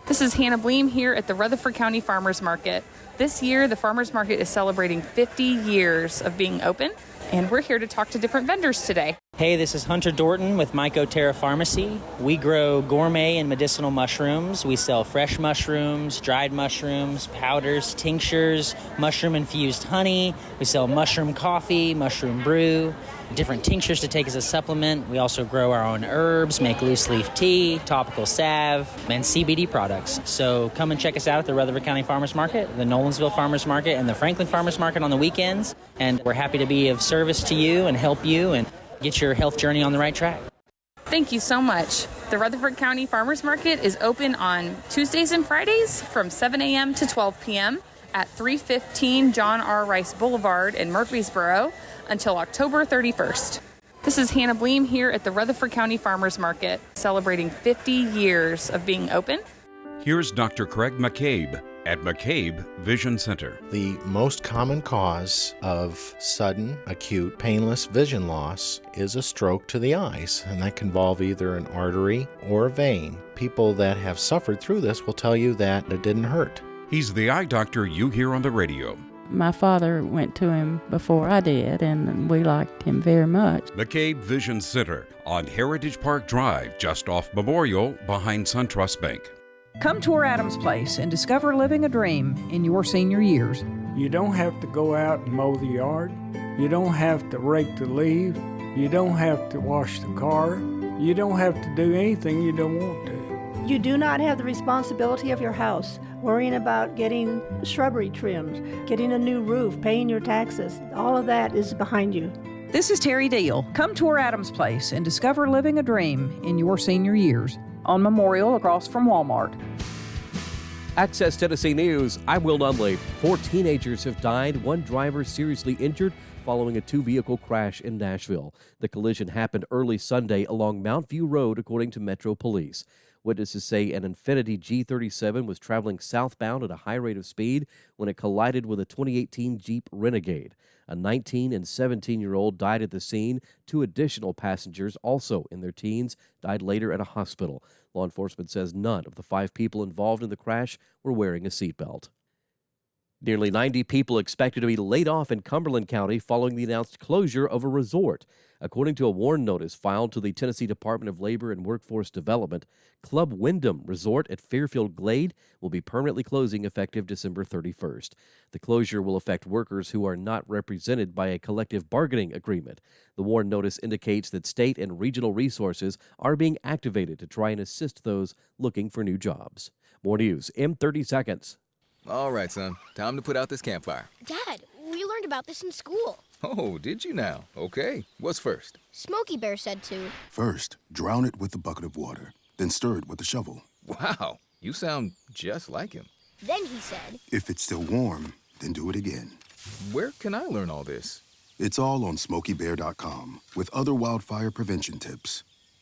This is Hannah Bleem here at the Rutherford County Farmers Market. This year, the Farmers Market is celebrating 50 years of being open, and we're here to talk to different vendors today. Hey, this is Hunter Dorton with Mycoterra Pharmacy. We grow gourmet and medicinal mushrooms. We sell fresh mushrooms, dried mushrooms, powders, tinctures, mushroom-infused honey. We sell mushroom coffee, mushroom brew, different tinctures to take as a supplement. We also grow our own herbs, make loose leaf tea, topical salve, and CBD products. So come and check us out at the Rutherford County Farmers Market, the Nolensville Farmers Market, and the Franklin Farmers Market on the weekends. And we're happy to be of service to you and help you and get your health journey on the right track. Thank you so much. The Rutherford County Farmers Market is open on Tuesdays and Fridays from 7 a.m. to 12 p.m. at 315 John R. Rice Boulevard in Murfreesboro until October 31st. This is Hannah Bleem here at the Rutherford County Farmers Market, celebrating 50 years of being open. Here's Dr. Craig McCabe at McCabe Vision Center. The most common cause of sudden, acute, painless vision loss is a stroke to the eyes, and that can involve either an artery or a vein. People that have suffered through this will tell you that it didn't hurt. He's the eye doctor you hear on the radio. My father went to him before I did, and we liked him very much. McCabe Vision Center on Heritage Park Drive, just off Memorial, behind SunTrust Bank. Come tour Adams Place and discover living a dream in your senior years. You don't have to go out and mow the yard. You don't have to rake the leaves. You don't have to wash the car. You don't have to do anything you don't want to. You do not have the responsibility of your house, worrying about getting shrubbery trimmed, getting a new roof, paying your taxes. All of that is behind you. This is Terry Deal. Come tour Adams Place and discover living a dream in your senior years on Memorial across from Walmart. Access Tennessee News, I'm Will Nunley. 4 teenagers have died, 1 driver seriously injured following a 2-vehicle crash in Nashville. The collision happened early Sunday along Mount View Road, according to Metro Police. Witnesses say an Infiniti G37 was traveling southbound at a high rate of speed when it collided with a 2018 Jeep Renegade. A 19 and 17-year-old died at the scene. 2 additional passengers, also in their teens, died later at a hospital. Law enforcement says none of the 5 people involved in the crash were wearing a seatbelt. Nearly 90 people expected to be laid off in Cumberland County following the announced closure of a resort. According to a warn notice filed to the Tennessee Department of Labor and Workforce Development, Club Wyndham Resort at Fairfield Glade will be permanently closing effective December 31st. The closure will affect workers who are not represented by a collective bargaining agreement. The warn notice indicates that state and regional resources are being activated to try and assist those looking for new jobs. More news in 30 seconds. All right, son. Time to put out this campfire. Dad, we learned about this in school. Oh, did you now? Okay. What's first? Smokey Bear said to. First, drown it with a bucket of water, then stir it with a shovel. Wow, you sound just like him. Then he said, if it's still warm, then do it again. Where can I learn all this? It's all on SmokeyBear.com with other wildfire prevention tips.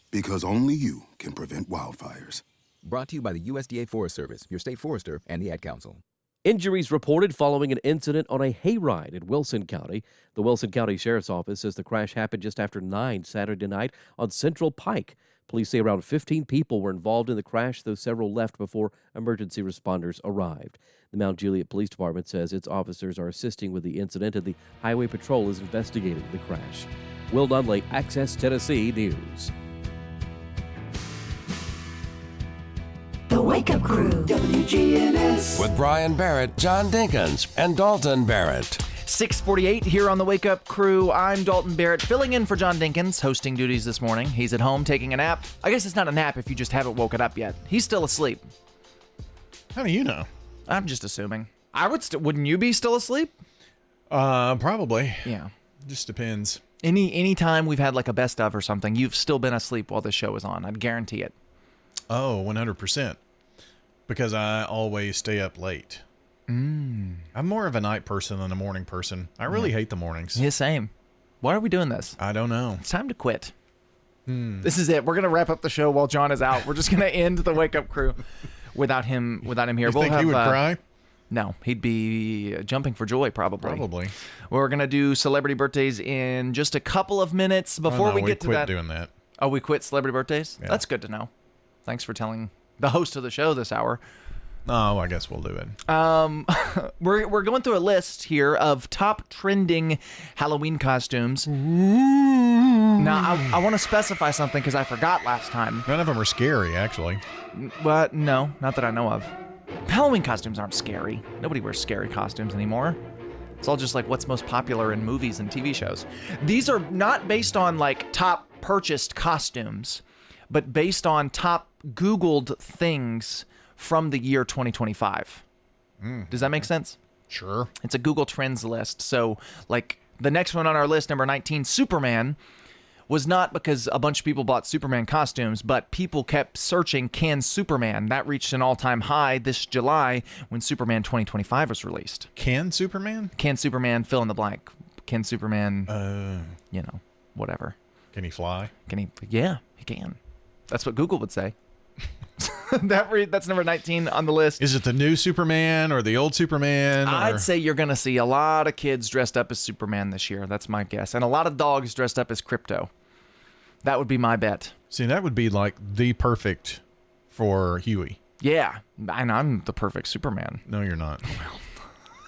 Because only you can prevent wildfires. Brought to you by the USDA Forest Service, your state forester, and the Ad Council. Injuries reported following an incident on a hayride in Wilson County. The Wilson County Sheriff's Office says the crash happened just after 9 Saturday night on Central Pike. Police say around 15 people were involved in the crash, though several left before emergency responders arrived. The Mount Juliet Police Department says its officers are assisting with the incident and the Highway Patrol is investigating the crash. Will Nunley, Access Tennessee News. The Wake Up Crew, WGNS. With Brian Barrett, John Dinkins, and Dalton Barrett. 6:48 here on the Wake Up Crew. I'm Dalton Barrett, filling in for John Dinkins, hosting duties this morning. He's at home taking a nap. I guess it's not a nap if you just haven't woken up yet. He's still asleep. How do you know? I'm just assuming. I would. Wouldn't you be still asleep? Probably. Yeah. Just depends. Any time we've had like a best of or something, you've still been asleep while the show is on. I'd guarantee it. Oh, 100%. Because I always stay up late. I'm more of a night person than a morning person. I really hate the mornings. Yeah, same. Why are we doing this? I don't know. It's time to quit. This is it. We're going to wrap up the show while John is out. We're just going to end the Wake Up Crew without him here. You think he would cry? No, he'd be jumping for joy probably. Probably. We're going to do celebrity birthdays in just a couple of minutes. Before we get to that. We quit doing that. Oh, we quit celebrity birthdays? Yeah. That's good to know. Thanks for telling the host of the show this hour. Oh, I guess we'll do it. We're going through a list here of top trending Halloween costumes. Now, I want to specify something because I forgot last time. None of them are scary, actually. But no, not that I know of. Halloween costumes aren't scary. Nobody wears scary costumes anymore. It's all just like what's most popular in movies and TV shows. These are not based on like top purchased costumes, but based on top Googled things from the year 2025. Does that make sense? Sure. It's a Google Trends list. So, like, the next one on our list, number 19, Superman, was not because a bunch of people bought Superman costumes, but people kept searching Can Superman. That reached an all-time high this July when Superman 2025 was released. Can Superman? Can Superman, fill in the blank. Can Superman, whatever. Can he fly? Yeah, he can. That's what Google would say. That's number 19 on the list. Is it the new Superman or the old Superman? I'd say you're going to see a lot of kids dressed up as Superman this year. That's my guess. And a lot of dogs dressed up as Crypto. That would be my bet. See, that would be like the perfect for Huey. Yeah, and I'm the perfect Superman. No, you're not.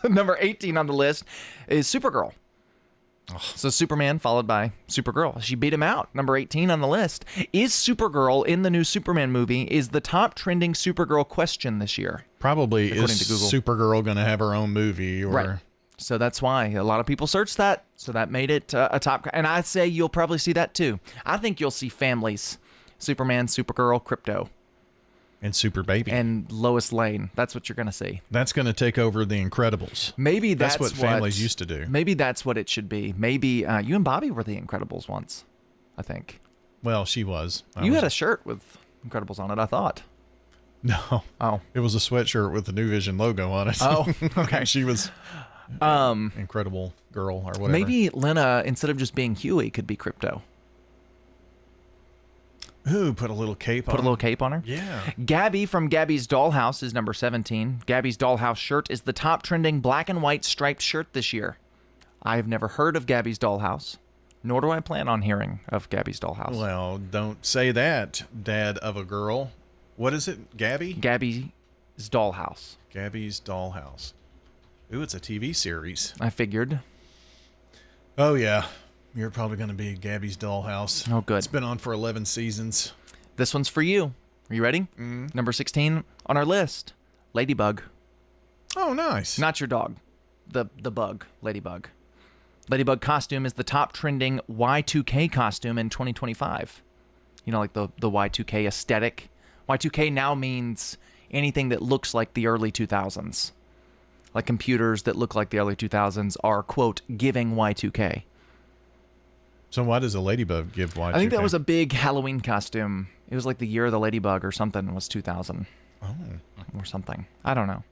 Number 18 on the list is Supergirl. So Superman followed by Supergirl. She beat him out. Number 18 on the list. Is Supergirl in the new Superman movie is the top trending Supergirl question this year. Probably. Is Supergirl going to have her own movie? Or... Right. So that's why a lot of people searched that. So that made it a top. And I'd say you'll probably see that too. I think you'll see families. Superman, Supergirl, Crypto. And Super Baby. And Lois Lane. That's what you're going to see. That's going to take over The Incredibles. Maybe that's what families used to do. Maybe that's what it should be. Maybe you and Bobby were The Incredibles once, I think. Well, she was. You had a shirt with Incredibles on it, I thought. No. Oh. It was a sweatshirt with the New Vision logo on it. Oh, okay. She was Incredible Girl or whatever. Maybe Lena, instead of just being Huey, could be Crypto. Ooh, put a little cape on Put a little cape on her? Yeah. Gabby from Gabby's Dollhouse is number 17. Gabby's Dollhouse shirt is the top trending black and white striped shirt this year. I have never heard of Gabby's Dollhouse, nor do I plan on hearing of Gabby's Dollhouse. Well, don't say that, dad of a girl. What is it, Gabby? Gabby's Dollhouse. Gabby's Dollhouse. Ooh, it's a TV series. I figured. Oh, yeah. You're probably going to be Gabby's Dollhouse. Oh, good. It's been on for 11 seasons. This one's for you. Are you ready? Number 16 on our list, Ladybug. Oh, nice. Not your dog. The bug, Ladybug. Ladybug costume is the top trending Y2K costume in 2025. You know, like the Y2K aesthetic. Y2K now means anything that looks like the early 2000s. Like computers that look like the early 2000s are, quote, giving Y2K. So why does a ladybug give Y2K? I think that was a big Halloween costume. It was like the year of the ladybug or something was 2000. Oh. Or something. I don't know.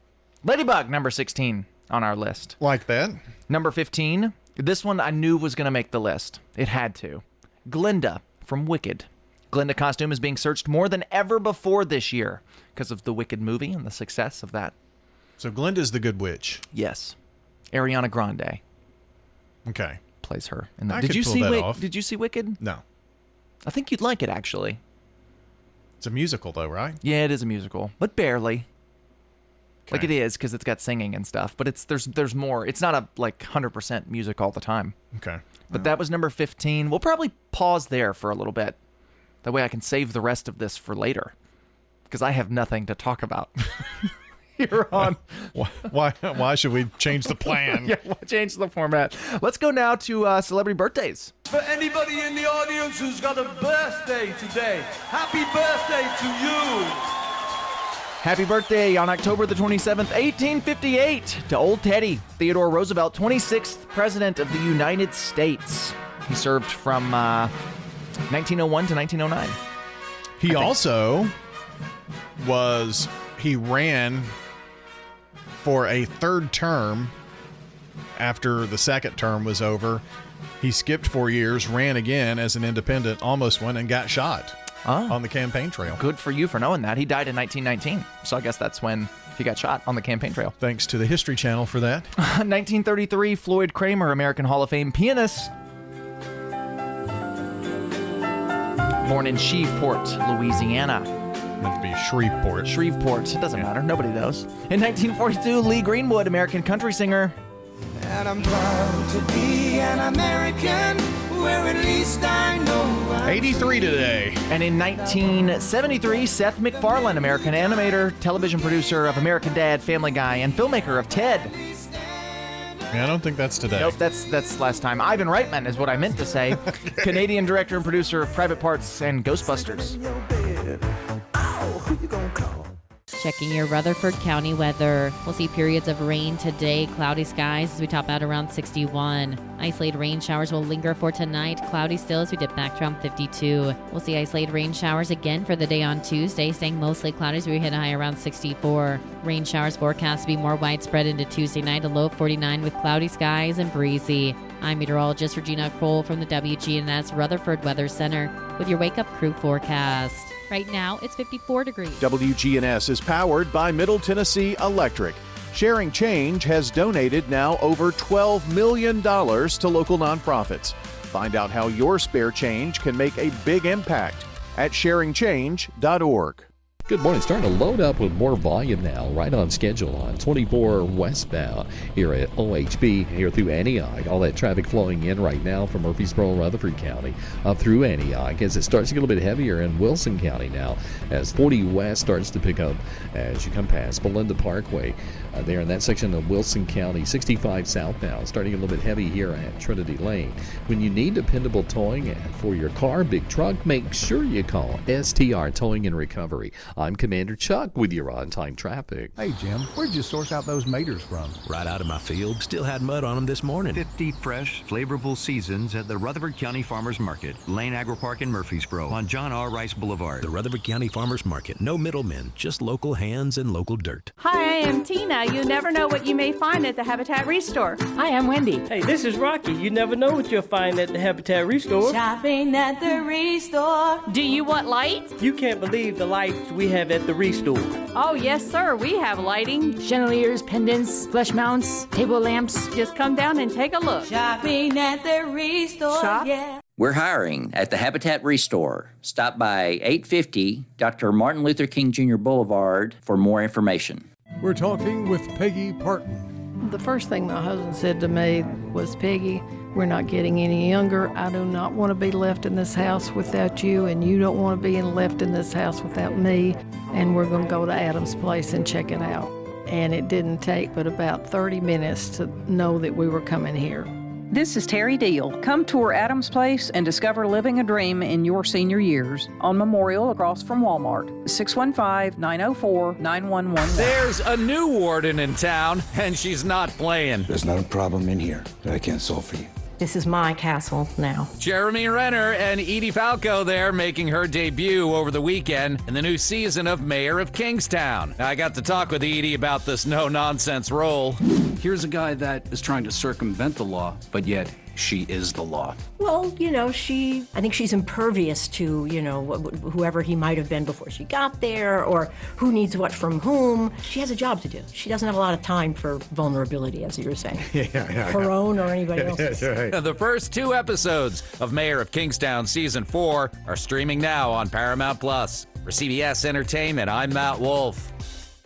Ladybug, number 16 on our list. Like that. Number 15. This one I knew was going to make the list. It had to. Glinda from Wicked. Glinda costume is being searched more than ever before this year because of the Wicked movie and the success of that. So Glinda's the good witch. Yes. Ariana Grande. Okay. Plays her in that. I Did could you pull see that off. Did you see Wicked? No. I think you'd like it, actually. It's a musical, though, right? Yeah, it is a musical, but barely. Okay. Like it is because it's got singing and stuff, but there's more. It's not a 100% music all the time. Okay. But that was number 15. We'll probably pause there for a little bit. That way I can save the rest of this for later because I have nothing to talk about. Here on. Why should we change the plan? Yeah, we'll change the format. Let's go now to celebrity birthdays. For anybody in the audience who's got a birthday today, happy birthday to you. Happy birthday on October the 27th, 1858, to Old Teddy, Theodore Roosevelt, 26th President of the United States. He served from 1901 to 1909. He also ran for a third term after the second term was over. He skipped 4 years, ran again as an independent, almost won, and got shot on the campaign trail. Good for you for knowing that. He died in 1919, so I guess that's when he got shot on the campaign trail. Thanks to the History Channel for that. 1933, Floyd Kramer, American Hall of Fame pianist. Born in Shreveport, Louisiana. Meant to be Shreveport. Shreveport. It doesn't matter. Nobody knows. In 1942, Lee Greenwood, American country singer. And I'm proud to be an American, where at least I know 83 today. And in 1973, Seth MacFarlane, American animator, television producer of American Dad, Family Guy, and filmmaker of Ted. Yeah, I don't think that's today. Nope, that's last time. Ivan Reitman is what I meant to say. Canadian director and producer of Private Parts and Ghostbusters. Checking your Rutherford County weather. We'll see periods of rain today, cloudy skies as we top out around 61. Isolated rain showers will linger for tonight, cloudy still as we dip back to around 52. We'll see isolated rain showers again for the day on Tuesday, staying mostly cloudy as we hit a high around 64. Rain showers forecast to be more widespread into Tuesday night, a low of 49 with cloudy skies and breezy. I'm meteorologist Regina Kroll from the WGNS Rutherford Weather Center with your Wake Up Crew forecast. Right now, it's 54 degrees. WGNS is powered by Middle Tennessee Electric. Sharing Change has donated now over $12 million to local nonprofits. Find out how your spare change can make a big impact at sharingchange.org. Good morning. Starting to load up with more volume now, right on schedule on 24 westbound here at OHB, here through Antioch. All that traffic flowing in right now from Murfreesboro, Rutherford County, up through Antioch as it starts to get a little bit heavier in Wilson County now, as 40 West starts to pick up as you come past Belinda Parkway. There in that section of Wilson County, 65 southbound, starting a little bit heavy here at Trinity Lane. When you need dependable towing for your car, big truck, make sure you call STR Towing and Recovery. I'm Commander Chuck with your on-time traffic. Hey, Jim, where'd you source out those maters from? Right out of my field. Still had mud on them this morning. 50 fresh, flavorful seasons at the Rutherford County Farmers Market, Lane Agri Park in Murfreesboro on John R. Rice Boulevard. The Rutherford County Farmers Market. No middlemen, just local hands and local dirt. Hi, I am Tina. You never know what you may find at the Habitat Restore. Hi, I'm Wendy. Hey, this is Rocky. You never know what you'll find at the Habitat Restore. Shopping at the Restore. Do you want lights? You can't believe the lights we have at the Restore. Oh, yes, sir. We have lighting. Chandeliers, pendants, flush mounts, table lamps. Just come down and take a look. Shopping at the Restore. Shop? Yeah. We're hiring at the Habitat Restore. Stop by 850 Dr. Martin Luther King Jr. Boulevard for more information. We're talking with Peggy Parton. The first thing my husband said to me was, Peggy, we're not getting any younger. I do not want to be left in this house without you, and you don't want to be left in this house without me. And we're going to go to Adam's place and check it out. And it didn't take but about 30 minutes to know that we were coming here. This is Terry Deal. Come tour Adams Place and discover living a dream in your senior years on Memorial across from Walmart. 615-904-9111. There's a new warden in town, and she's not playing. There's not a problem in here that I can't solve for you. This is my castle now. Jeremy Renner and Edie Falco there making her debut over the weekend in the new season of Mayor of Kingstown. I got to talk with Edie about this no-nonsense role. Here's a guy that is trying to circumvent the law, but yet she is the law. Well, I think she's impervious to, whoever he might have been before she got there, or who needs what from whom. She has a job to do. She doesn't have a lot of time for vulnerability, as you were saying. Her own or anybody else's. The first 2 episodes of Mayor of Kingstown Season 4 are streaming now on Paramount+. For CBS Entertainment, I'm Matt Wolf.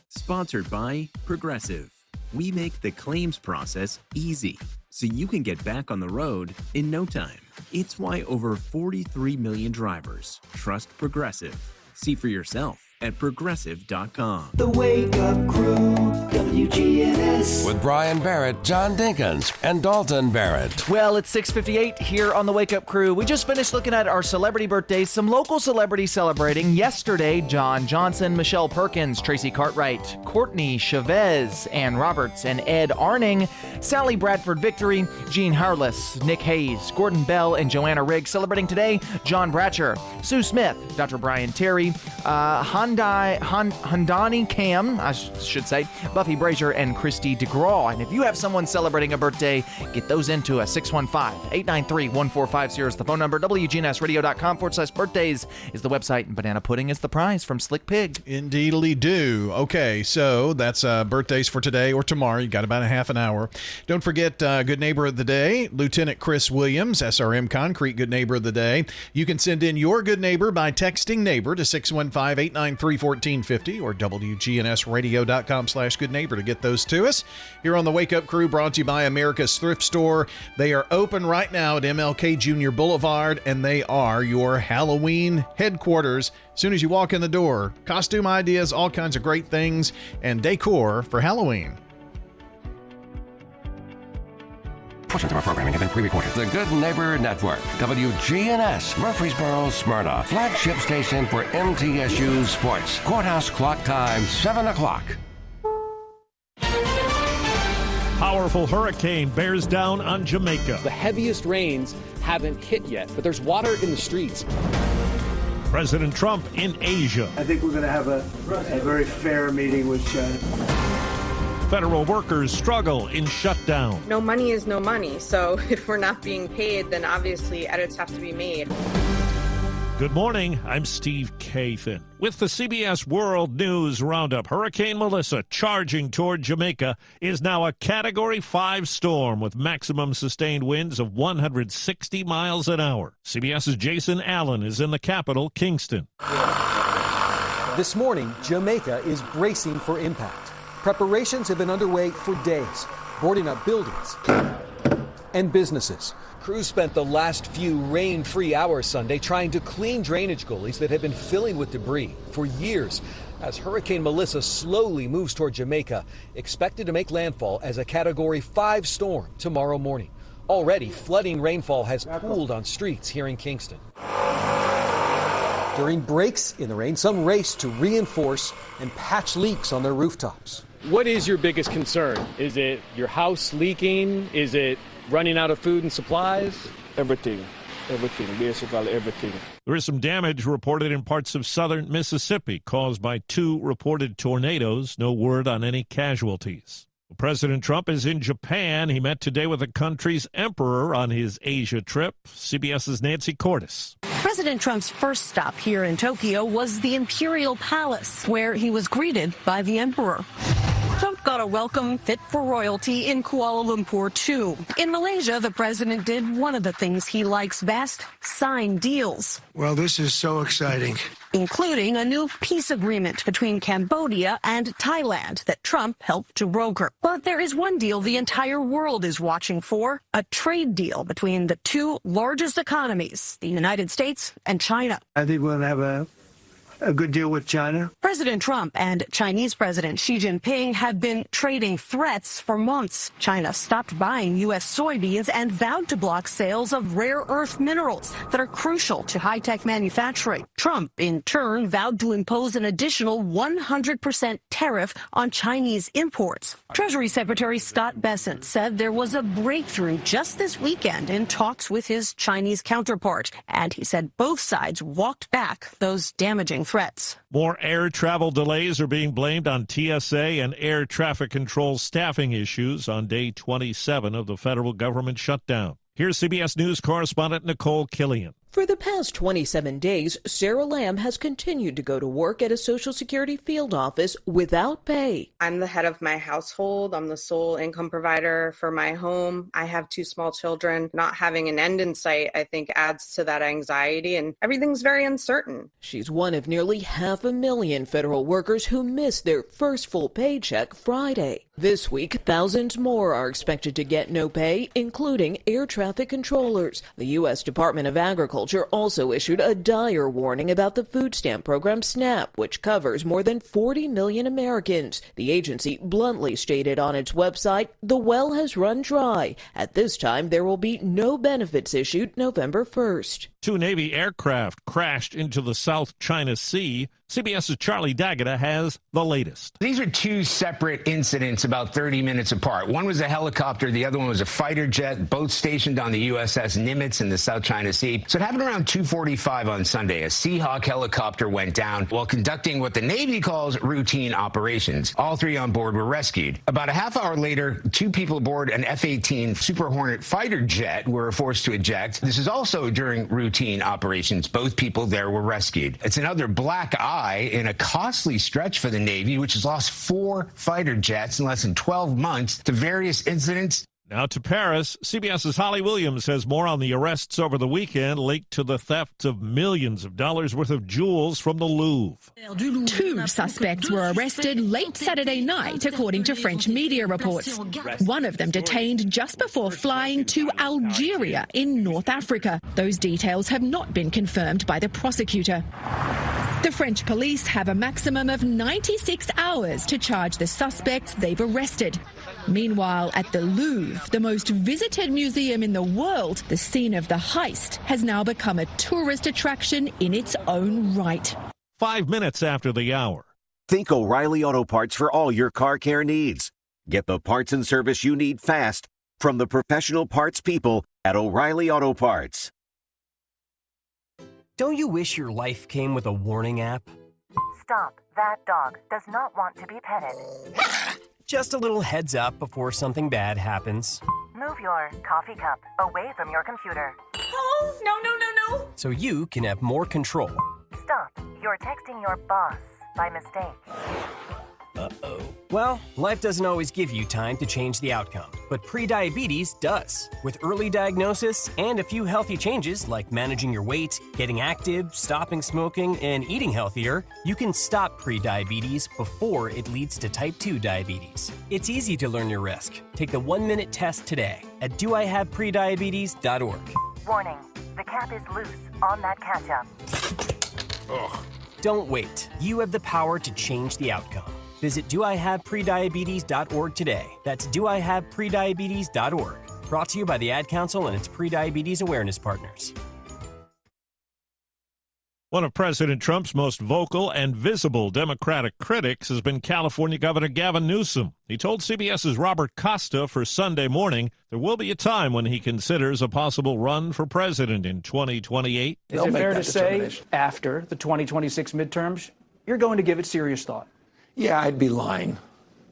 Sponsored by Progressive. We make the claims process easy, so you can get back on the road in no time. It's why over 43 million drivers trust Progressive. See for yourself at Progressive.com. The Wake Up Crew, WGNS. With Brian Barrett, John Dinkins, and Dalton Barrett. Well, it's 6:58 here on the Wake Up Crew. We just finished looking at our celebrity birthdays. Some local celebrities celebrating. Yesterday, John Johnson, Michelle Perkins, Tracy Cartwright, Courtney Chavez, Ann Roberts, and Ed Arning, Sally Bradford Victory, Gene Harless, Nick Hayes, Gordon Bell, and Joanna Riggs. Celebrating today, John Bratcher, Sue Smith, Dr. Brian Terry, Handani Cam, I should say, Buffy Brazier, and Christy DeGraw. And if you have someone celebrating a birthday, get those into us. 615-893-1450 is the phone number. WGNSradio.com/birthdays is the website, and banana pudding is the prize from Slick Pig. Indeedly do. Okay, so that's birthdays for today or tomorrow. You got about a half an hour. Don't forget Good Neighbor of the Day, Lieutenant Chris Williams, SRM Concrete Good Neighbor of the Day. You can send in your good neighbor by texting neighbor to 615-893-1450 or WGNSradio.com/good neighbor to get those to us. Here on the Wake Up Crew, brought to you by America's Thrift Store. They are open right now at MLK Jr. Boulevard, and they are your Halloween headquarters. As soon as you walk in the door, costume ideas, all kinds of great things, and decor for Halloween. Portions of our programming have been pre-recorded. The Good Neighbor Network, WGNS, Murfreesboro, Smyrna, flagship station for MTSU Sports. Courthouse clock time, 7 o'clock. Powerful hurricane bears down on Jamaica. The heaviest rains haven't hit yet, but there's water in the streets. President Trump in Asia. I think we're going to have a very fair meeting with China. Federal workers struggle in shutdown. No money is no money, so if we're not being paid, then obviously edits have to be made. Good morning, I'm Steve Kathan. With the CBS World News Roundup, Hurricane Melissa, charging toward Jamaica, is now a Category 5 storm with maximum sustained winds of 160 miles an hour. CBS's Jason Allen is in the capital, Kingston. This morning, Jamaica is bracing for impact. Preparations have been underway for days, boarding up buildings and businesses. Crews spent the last few rain-free hours Sunday trying to clean drainage gullies that have been filling with debris for years as Hurricane Melissa slowly moves toward Jamaica, expected to make landfall as a Category 5 storm tomorrow morning. Already, flooding rainfall has pooled on streets here in Kingston. During breaks in the rain, some race to reinforce and patch leaks on their rooftops. What is your biggest concern? Is it your house leaking? Is it running out of food and supplies? Everything. Basically everything. There is some damage reported in parts of southern Mississippi caused by 2 reported tornadoes. No word on any casualties. President Trump is in Japan. He met today with the country's emperor on his Asia trip. CBS's Nancy Cordes. President Trump's first stop here in Tokyo was the Imperial Palace, where he was greeted by the emperor. Trump got a welcome fit for royalty in Kuala Lumpur, too. In Malaysia, the president did one of the things he likes best, sign deals. Well, this is so exciting. Including a new peace agreement between Cambodia and Thailand that Trump helped to broker. But there is one deal the entire world is watching for, a trade deal between the 2 largest economies, the United States and China. I think we'll have a good deal with China. President Trump and Chinese President Xi Jinping have been trading threats for months. China stopped buying U.S. soybeans and vowed to block sales of rare earth minerals that are crucial to high-tech manufacturing. Trump, in turn, vowed to impose an additional 100% tariff on Chinese imports. Treasury Secretary Scott Bessent said there was a breakthrough just this weekend in talks with his Chinese counterpart, and he said both sides walked back those damaging threats. More air travel delays are being blamed on TSA and air traffic control staffing issues on day 27 of the federal government shutdown. Here's CBS News correspondent Nicole Killian. For the past 27 days, Sarah Lamb has continued to go to work at a Social Security field office without pay. I'm the head of my household. I'm the sole income provider for my home. I have 2 small children. Not having an end in sight, I think, adds to that anxiety, and everything's very uncertain. She's one of nearly 500,000 federal workers who missed their first full paycheck Friday. This week, thousands more are expected to get no pay, including air traffic controllers. The U.S. Department of Agriculture also issued a dire warning about the food stamp program SNAP, which covers more than 40 million Americans. The agency bluntly stated on its website, the well has run dry. At this time, there will be no benefits issued November 1st. 2 Navy aircraft crashed into the South China Sea. CBS's Charlie D'Agata has the latest. These are 2 separate incidents about 30 minutes apart. One was a helicopter, the other one was a fighter jet, both stationed on the USS Nimitz in the South China Sea. So it happened around 2:45 on Sunday. A Seahawk helicopter went down while conducting what the Navy calls routine operations. All 3 on board were rescued. About a half hour later, 2 people aboard an F-18 Super Hornet fighter jet were forced to eject. This is also during routine operations. Both people there were rescued. It's another black eye in a costly stretch for the Navy, which has lost 4 fighter jets in less than 12 months to various incidents. Now to Paris, CBS's Holly Williams has more on the arrests over the weekend linked to the theft of millions of dollars worth of jewels from the Louvre. 2 suspects were arrested late Saturday night, according to French media reports. One of them detained just before flying to Algeria in North Africa. Those details have not been confirmed by the prosecutor. The French police have a maximum of 96 hours to charge the suspects they've arrested. Meanwhile, at the Louvre, the most visited museum in the world, the scene of the heist has now become a tourist attraction in its own right. 5 minutes after the hour. Think O'Reilly Auto Parts for all your car care needs. Get the parts and service you need fast from the professional parts people at O'Reilly Auto Parts. Don't you wish your life came with a warning app? Stop. That dog does not want to be petted. Just a little heads up before something bad happens. Move your coffee cup away from your computer. Oh, no. So you can have more control. Stop. You're texting your boss by mistake. Uh-oh. Well, life doesn't always give you time to change the outcome, but prediabetes does. With early diagnosis and a few healthy changes like managing your weight, getting active, stopping smoking, and eating healthier, you can stop prediabetes before it leads to type 2 diabetes. It's easy to learn your risk. Take the 1-minute test today at doihaveprediabetes.org. Warning, the cap is loose on that ketchup. Ugh. Don't wait. You have the power to change the outcome. Visit doihaveprediabetes.org today. That's doihaveprediabetes.org. Brought to you by the Ad Council and its prediabetes awareness partners. One of President Trump's most vocal and visible Democratic critics has been California Governor Gavin Newsom. He told CBS's Robert Costa for Sunday Morning there will be a time when he considers a possible run for president in 2028. Is it fair to say after the 2026 midterms, you're going to give it serious thought? Yeah, I'd be lying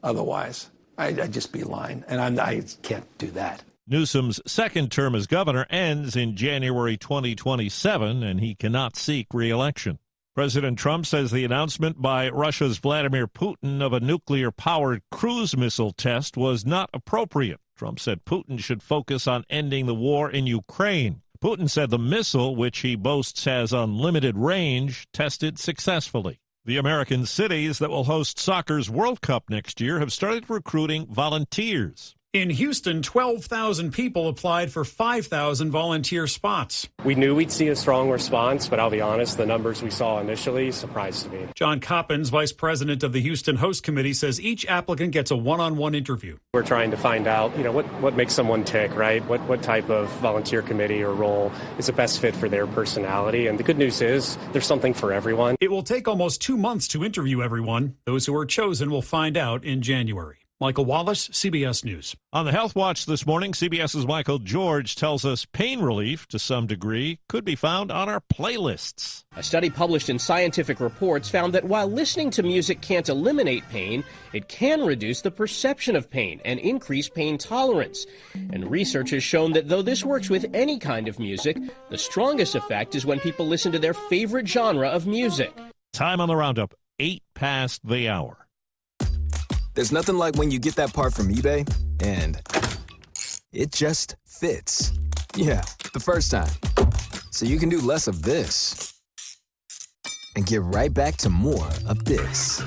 otherwise. I'd just be lying, and I can't do that. Newsom's second term as governor ends in January 2027, and he cannot seek re-election. President Trump says the announcement by Russia's Vladimir Putin of a nuclear-powered cruise missile test was not appropriate. Trump said Putin should focus on ending the war in Ukraine. Putin said the missile, which he boasts has unlimited range, tested successfully. The American cities that will host soccer's World Cup next year have started recruiting volunteers. In Houston, 12,000 people applied for 5,000 volunteer spots. We knew we'd see a strong response, but I'll be honest, the numbers we saw initially surprised me. John Coppins, vice president of the Houston Host Committee, says each applicant gets a one-on-one interview. We're trying to find out, what makes someone tick, right? What type of volunteer committee or role is the best fit for their personality? And the good news is there's something for everyone. It will take almost 2 months to interview everyone. Those who are chosen will find out in January. Michael Wallace, CBS News. On the Health Watch this morning, CBS's Michael George tells us pain relief, to some degree, could be found on our playlists. A study published in Scientific Reports found that while listening to music can't eliminate pain, it can reduce the perception of pain and increase pain tolerance. And research has shown that though this works with any kind of music, the strongest effect is when people listen to their favorite genre of music. Time on the roundup, 8 past the hour. There's nothing like when you get that part from eBay and it just fits. Yeah, the first time. So you can do less of this and get right back to more of this.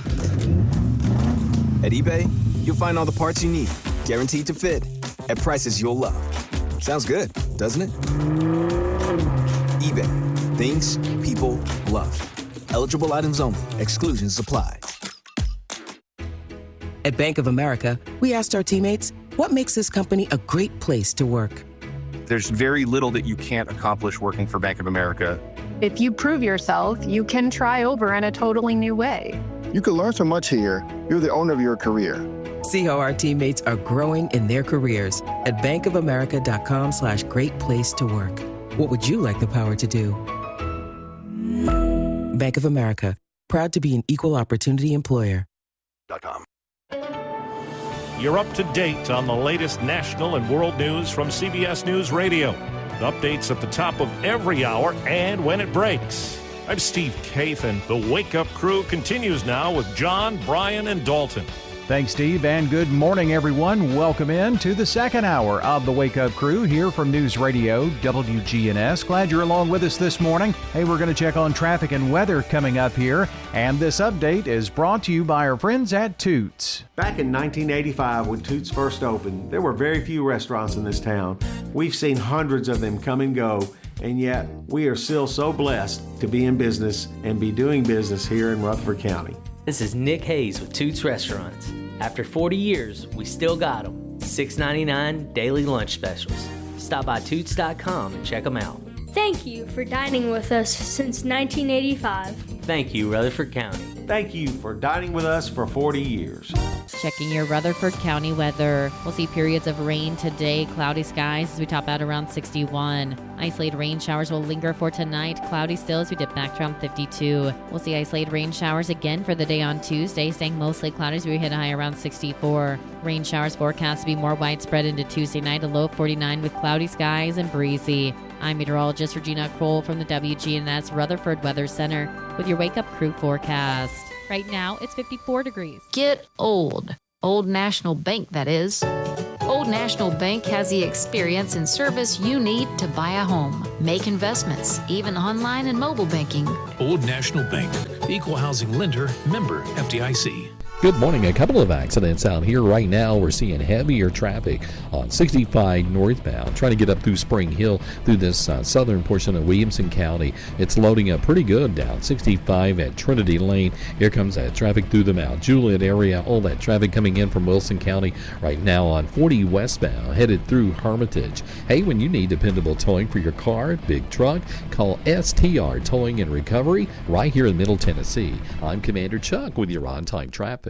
At eBay, you'll find all the parts you need, guaranteed to fit, at prices you'll love. Sounds good, doesn't it? eBay, things people love. Eligible items only. Exclusions apply. At Bank of America, we asked our teammates, what makes this company a great place to work? There's very little that you can't accomplish working for Bank of America. If you prove yourself, you can try over in a totally new way. You can learn so much here. You're the owner of your career. See how our teammates are growing in their careers at bankofamerica.com/great place to work. What would you like the power to do? Bank of America, proud to be an equal opportunity employer. You're up to date on the latest national and world news from CBS News Radio. Updates at the top of every hour and when it breaks. I'm Steve Kathan. The Wake Up Crew continues now with John, Brian, and Dalton. Thanks, Steve, and good morning, everyone. Welcome in to the second hour of the Wake Up Crew here from News Radio WGNS. Glad you're along with us this morning. Hey, we're going to check on traffic and weather coming up here, and this update is brought to you by our friends at Toots. Back in 1985, when Toots first opened, there were very few restaurants in this town. We've seen hundreds of them come and go, and yet we are still so blessed to be in business and be doing business here in Rutherford County. This is Nick Hayes with Toots Restaurants. After 40 years, we still got them. $6.99 daily lunch specials. Stop by Toots.com and check them out. Thank you for dining with us since 1985. Thank you, Rutherford County. Thank you for dining with us for 40 years. Checking your Rutherford County weather. We'll see periods of rain today, cloudy skies as we top out around 61. Isolated rain showers will linger for tonight. Cloudy still as we dip back to around 52. We'll see isolated rain showers again for the day on Tuesday, staying mostly cloudy as we hit a high around 64. Rain showers forecast to be more widespread into Tuesday night, a low of 49 with cloudy skies and breezy. I'm meteorologist Regina Kroll from the WGNS Rutherford Weather Center with your Wake Up Crew forecast. Right now, it's 54 degrees. Get old. Old National Bank, that is. Old National Bank has the experience and service you need to buy a home, make investments, even online and mobile banking. Old National Bank, equal housing lender, member FDIC. Good morning. A couple of accidents out here right now. We're seeing heavier traffic on 65 northbound, trying to get up through Spring Hill through this southern portion of Williamson County. It's loading up pretty good down 65 at Trinity Lane. Here comes that traffic through the Mount Juliet area. All that traffic coming in from Wilson County right now on 40 westbound, headed through Hermitage. Hey, when you need dependable towing for your car, big truck, call STR Towing and Recovery right here in Middle Tennessee. I'm Commander Chuck with your on-time traffic.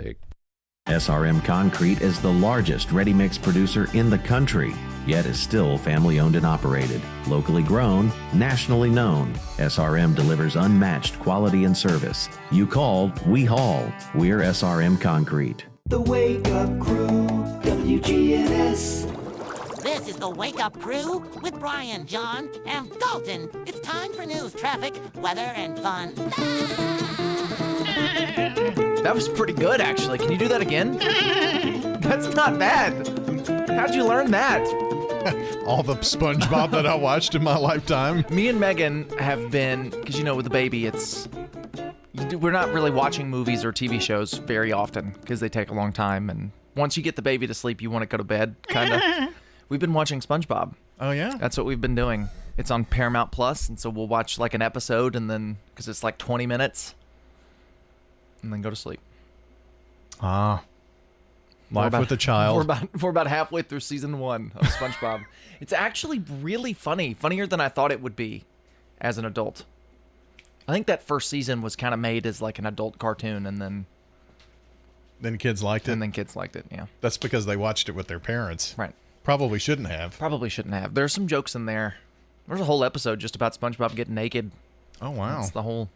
SRM Concrete is the largest ready-mix producer in the country, yet is still family-owned and operated. Locally grown, nationally known, SRM delivers unmatched quality and service. You call, we haul. We're SRM Concrete. The Wake Up Crew, WGNS. This is the Wake Up Crew with Brian, John, and Dalton. It's time for news, traffic, weather, and fun. That was pretty good, actually. Can you do that again? That's not bad. How'd you learn that? All the SpongeBob that I watched in my lifetime. Me and Megan have been, because with the baby, we're not really watching movies or TV shows very often because they take a long time. And once you get the baby to sleep, you want to go to bed, kind of. We've been watching SpongeBob. Oh, yeah? That's what we've been doing. It's on Paramount Plus, and so we'll watch like an episode and then, because it's like 20 minutes, and then go to sleep. Life with a child. We're about halfway through season 1 of SpongeBob. It's actually really funny. Funnier than I thought it would be as an adult. I think that first season was kind of made as like an adult cartoon, and then kids liked it? And then kids liked it, yeah. That's because they watched it with their parents. Right. Probably shouldn't have. There's some jokes in there. There's a whole episode just about SpongeBob getting naked. Oh, wow. That's the whole,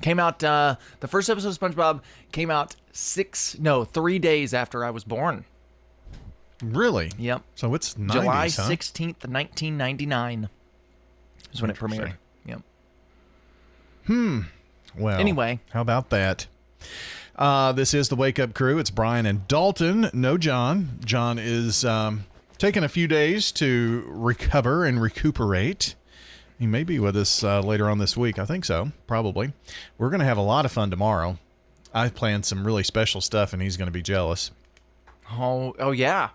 Came out, the first episode of SpongeBob came out 3 days after I was born. Really? Yep. So it's 90s, July huh? 16th, 1999 is when it premiered. Yep. Well, anyway. How about that? This is the Wake Up Crew. It's Brian and Dalton. No John. John is taking a few days to recover and recuperate. He may be with us later on this week. I think so, probably. We're going to have a lot of fun tomorrow. I've planned some really special stuff, and he's going to be jealous. Oh yeah.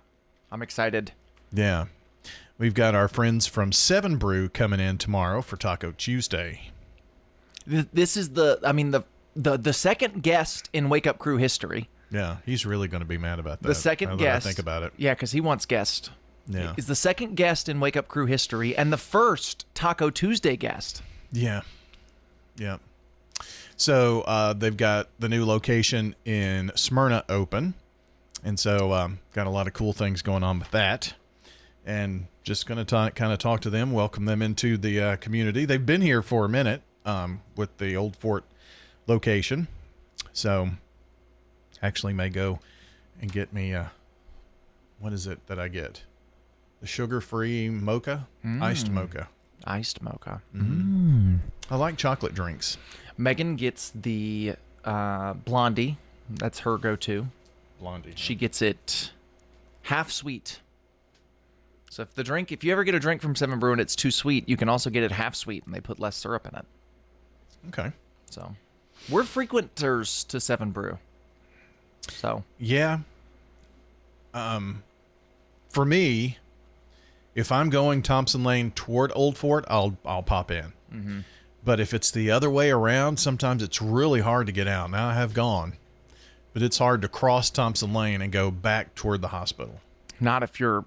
I'm excited. Yeah. We've got our friends from 7 Brew coming in tomorrow for Taco Tuesday. This is the second guest in Wake Up Crew history. Yeah, he's really going to be mad about that. The second guest. I think about it. Yeah, because he wants guests. Yeah. Is the second guest in Wake Up Crew history and the first Taco Tuesday guest. Yeah. Yeah. So they've got the new location in Smyrna open. And so got a lot of cool things going on with that. And just going to kind of talk to them, welcome them into the community. They've been here for a minute with the Old Fort location. So actually may go and get me, what is it that I get? The sugar-free mocha? Iced mocha. Iced mocha. Mm-hmm. I like chocolate drinks. Megan gets the Blondie. That's her go-to. Blondie. She gets it half sweet. So if you ever get a drink from 7 Brew and it's too sweet, you can also get it half sweet, and they put less syrup in it. Okay. So we're frequenters to 7 Brew. So yeah. For me, if I'm going Thompson Lane toward Old Fort, I'll pop in. Mm-hmm. But if it's the other way around, sometimes it's really hard to get out. Now I have gone, but it's hard to cross Thompson Lane and go back toward the hospital. Not if you're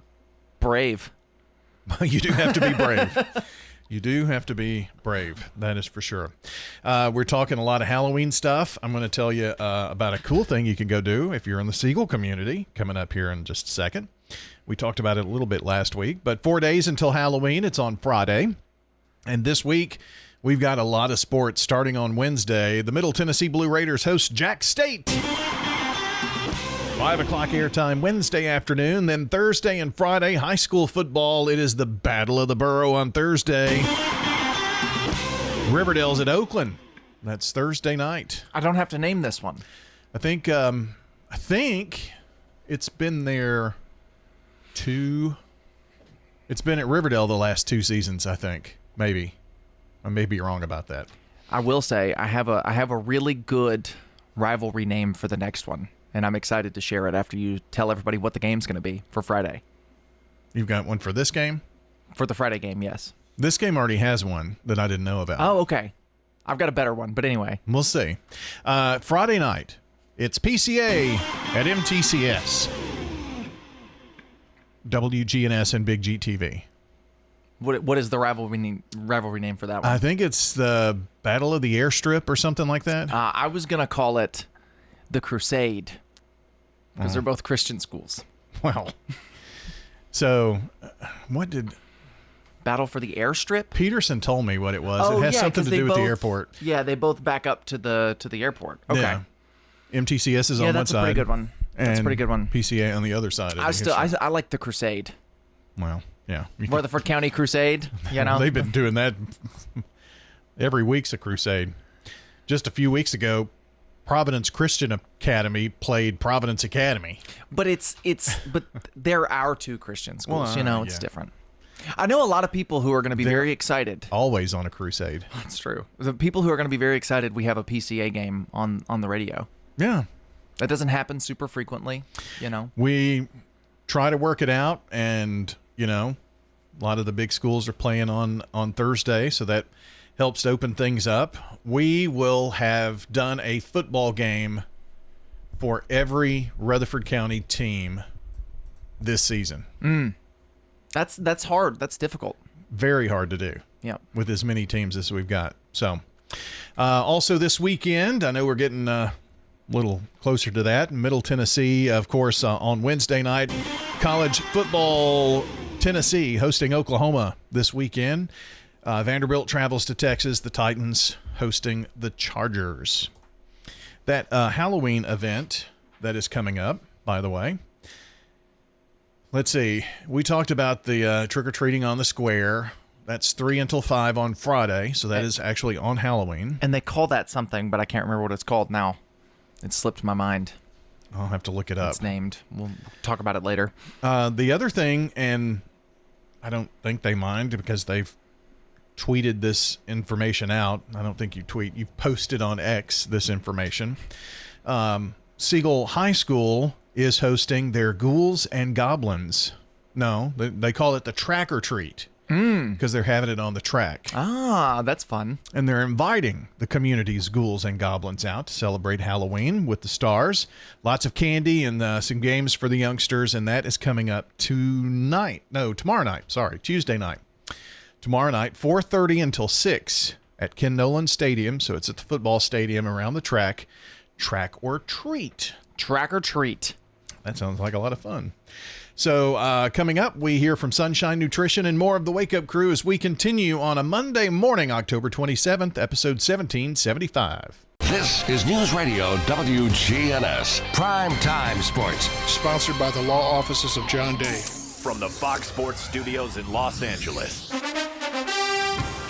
brave. You do have to be brave. You do have to be brave. That is for sure. We're talking a lot of Halloween stuff. I'm going to tell you about a cool thing you can go do if you're in the Siegel community coming up here in just a second. We talked about it a little bit last week, but 4 days until Halloween. It's on Friday. And this week, we've got a lot of sports starting on Wednesday. The Middle Tennessee Blue Raiders host Jack State. 5 o'clock airtime Wednesday afternoon. Then Thursday and Friday, high school football. It is the Battle of the Borough on Thursday. Riverdale's at Oakland. That's Thursday night. I don't have to name this one. I think it's been there it's been at Riverdale the last 2 seasons, I think. Maybe. I may be wrong about that. I will say I have a really good rivalry name for the next one. and I'm excited to share it after you tell everybody what the game's going to be for Friday. You've got one for this game? For the Friday game, yes. This game already has one that I didn't know about. Oh, okay. I've got a better one, but anyway. We'll see. Friday night, it's PCA at MTCS. WGNS and Big GTV. What is the rivalry name for that one? I think it's the Battle of the Airstrip or something like that. I was going to call it the Crusade because they're both Christian schools. Well, so what did... Battle for the Airstrip? Peterson told me what it was. It has something to do with the airport. Yeah, they both back up to the airport. Okay. Yeah. MTCS is on one side. Yeah, that's a pretty good one. That's a pretty good one. PCA on the other side. I like the Crusade. Well, yeah. Rutherford County Crusade, you know. They've been doing that. Every week's a crusade. Just a few weeks ago, Providence Christian Academy played Providence Academy. But but there are two Christian schools, Well, it's different. I know a lot of people who are going to be very excited. Always on a crusade. That's true. The people who are going to be very excited, we have a PCA game on the radio. Yeah. That doesn't happen super frequently, you know. We try to work it out, and, a lot of the big schools are playing on Thursday, so that helps to open things up. We will have done a football game for every Rutherford County team this season. That's hard. That's difficult. Very hard to do. Yeah. With as many teams as we've got. So, also this weekend, I know we're getting a little closer to that. Middle Tennessee, of course, on Wednesday night. College football, Tennessee hosting Oklahoma this weekend. Vanderbilt travels to Texas. The Titans hosting the Chargers. That Halloween event that is coming up, by the way. Let's see. We talked about the trick-or-treating on the square. That's 3 until 5 on Friday, so that is actually on Halloween. And they call that something, but I can't remember what it's called now. It slipped my mind. I'll have to look it up. It's named. We'll talk about it later. The other thing, and I don't think they mind because they've tweeted this information out. I don't think you tweet. You've posted on X this information. Siegel High School is hosting their Ghouls and Goblins. No, they call it the Track or Treat because they're having it on the track. Ah, that's fun. And they're inviting the community's Ghouls and Goblins out to celebrate Halloween with the stars. Lots of candy and some games for the youngsters, and that is coming up tomorrow night. Tuesday night. Tomorrow night, 4:30 until 6 at Ken Nolan Stadium. So it's at the football stadium around the track. Track or Treat. Track or Treat. That sounds like a lot of fun. So coming up, we hear from Sunshine Nutrition and more of the Wake Up Crew as we continue on a Monday morning, October 27th, episode 1775. This is News Radio WGNS, Prime Time Sports. Sponsored by the law offices of John Day. From the Fox Sports Studios in Los Angeles,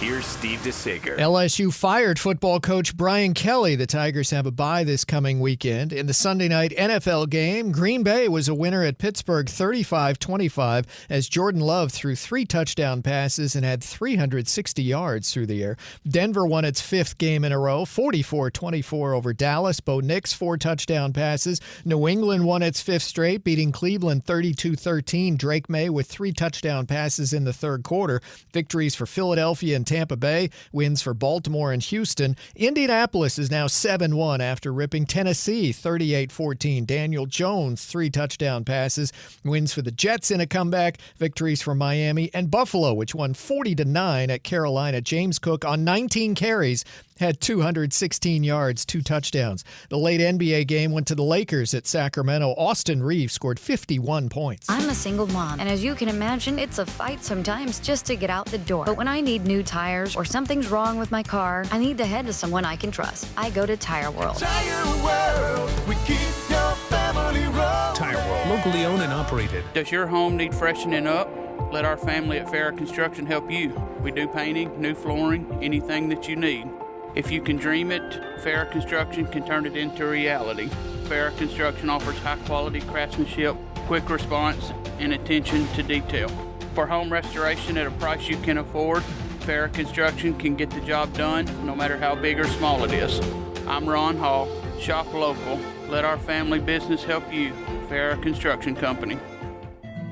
here's Steve DeSager. LSU fired football coach Brian Kelly. The Tigers have a bye this coming weekend. In the Sunday night NFL game, Green Bay was a winner at Pittsburgh 35-25 as Jordan Love threw 3 touchdown passes and had 360 yards through the air. Denver won its 5th game in a row, 44-24 over Dallas. Bo Nix 4 touchdown passes. New England won its 5th straight, beating Cleveland 32-13. Drake May with 3 touchdown passes in the third quarter. Victories for Philadelphia and Tampa Bay, wins for Baltimore and Houston. Indianapolis is now 7-1 after ripping Tennessee 38-14. Daniel Jones 3 touchdown passes, wins for the Jets in a comeback, victories for Miami and Buffalo, which won 40-9 at Carolina. James Cook on 19 carries had 216 yards, 2 touchdowns. The late NBA game went to the Lakers at Sacramento. Austin Reeves scored 51 points. I'm a single mom, and as you can imagine, it's a fight sometimes just to get out the door. But when I need new tires or something's wrong with my car, I need to head to someone I can trust. I go to Tire World. Tire World, we keep your family rolling. Tire World, locally owned and operated. Does your home need freshening up? Let our family at Farrah Construction help you. We do painting, new flooring, anything that you need. If you can dream it, Farrah Construction can turn it into reality. Farrah Construction offers high-quality craftsmanship, quick response, and attention to detail. For home restoration at a price you can afford, Farrah Construction can get the job done no matter how big or small it is. I'm Ron Hall. Shop local. Let our family business help you. Farrah Construction Company.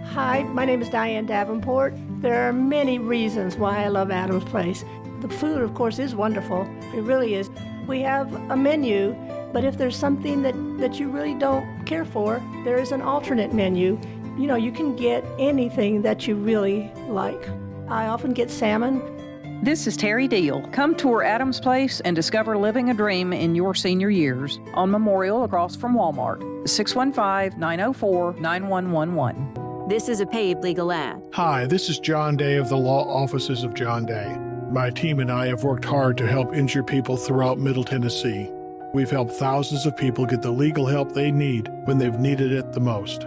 Hi, my name is Diane Davenport. There are many reasons why I love Adams Place. The food, of course, is wonderful. It really is. We have a menu, but if there's something that you really don't care for, there is an alternate menu. You know, you can get anything that you really like. I often get salmon. This is Terry Deal. Come tour Adams Place and discover living a dream in your senior years on Memorial across from Walmart. 615-904-9111. This is a paid legal ad. Hi, this is John Day of the Law Offices of John Day. My team and I have worked hard to help injured people throughout Middle Tennessee. We've helped thousands of people get the legal help they need when they've needed it the most.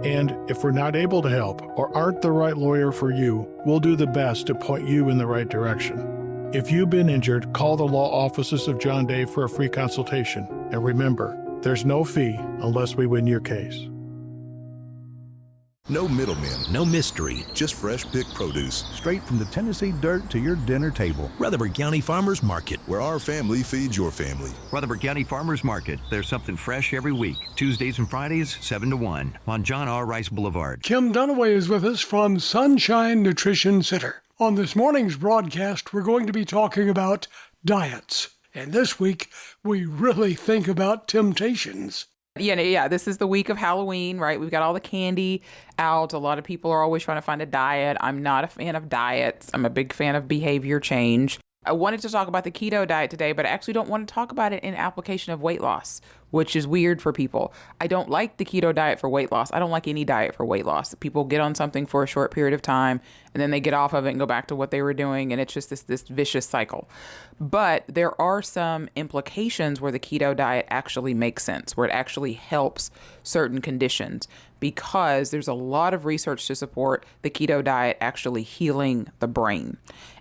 And if we're not able to help or aren't the right lawyer for you, we'll do the best to point you in the right direction. If you've been injured, call the Law Offices of John Day for a free consultation. And remember, there's no fee unless we win your case. No middlemen, no mystery, just fresh picked produce. Straight from the Tennessee dirt to your dinner table. Rutherford County Farmers Market, where our family feeds your family. Rutherford County Farmers Market. There's something fresh every week. Tuesdays and Fridays, 7 to 1 on John R. Rice Boulevard. Kim Dunaway is with us from Sunshine Nutrition Center. On this morning's broadcast, we're going to be talking about diets. And this week, we really think about temptations. Yeah, this is the week of Halloween, right? We've got all the candy out. A lot of people are always trying to find a diet. I'm not a fan of diets. I'm a big fan of behavior change. I wanted to talk about the keto diet today, but I actually don't want to talk about it in application of weight loss, which is weird for people. I don't like the keto diet for weight loss. I don't like any diet for weight loss. People get on something for a short period of time, and then they get off of it and go back to what they were doing, and it's just this vicious cycle. But there are some implications where the keto diet actually makes sense, where it actually helps certain conditions, because there's a lot of research to support the keto diet actually healing the brain.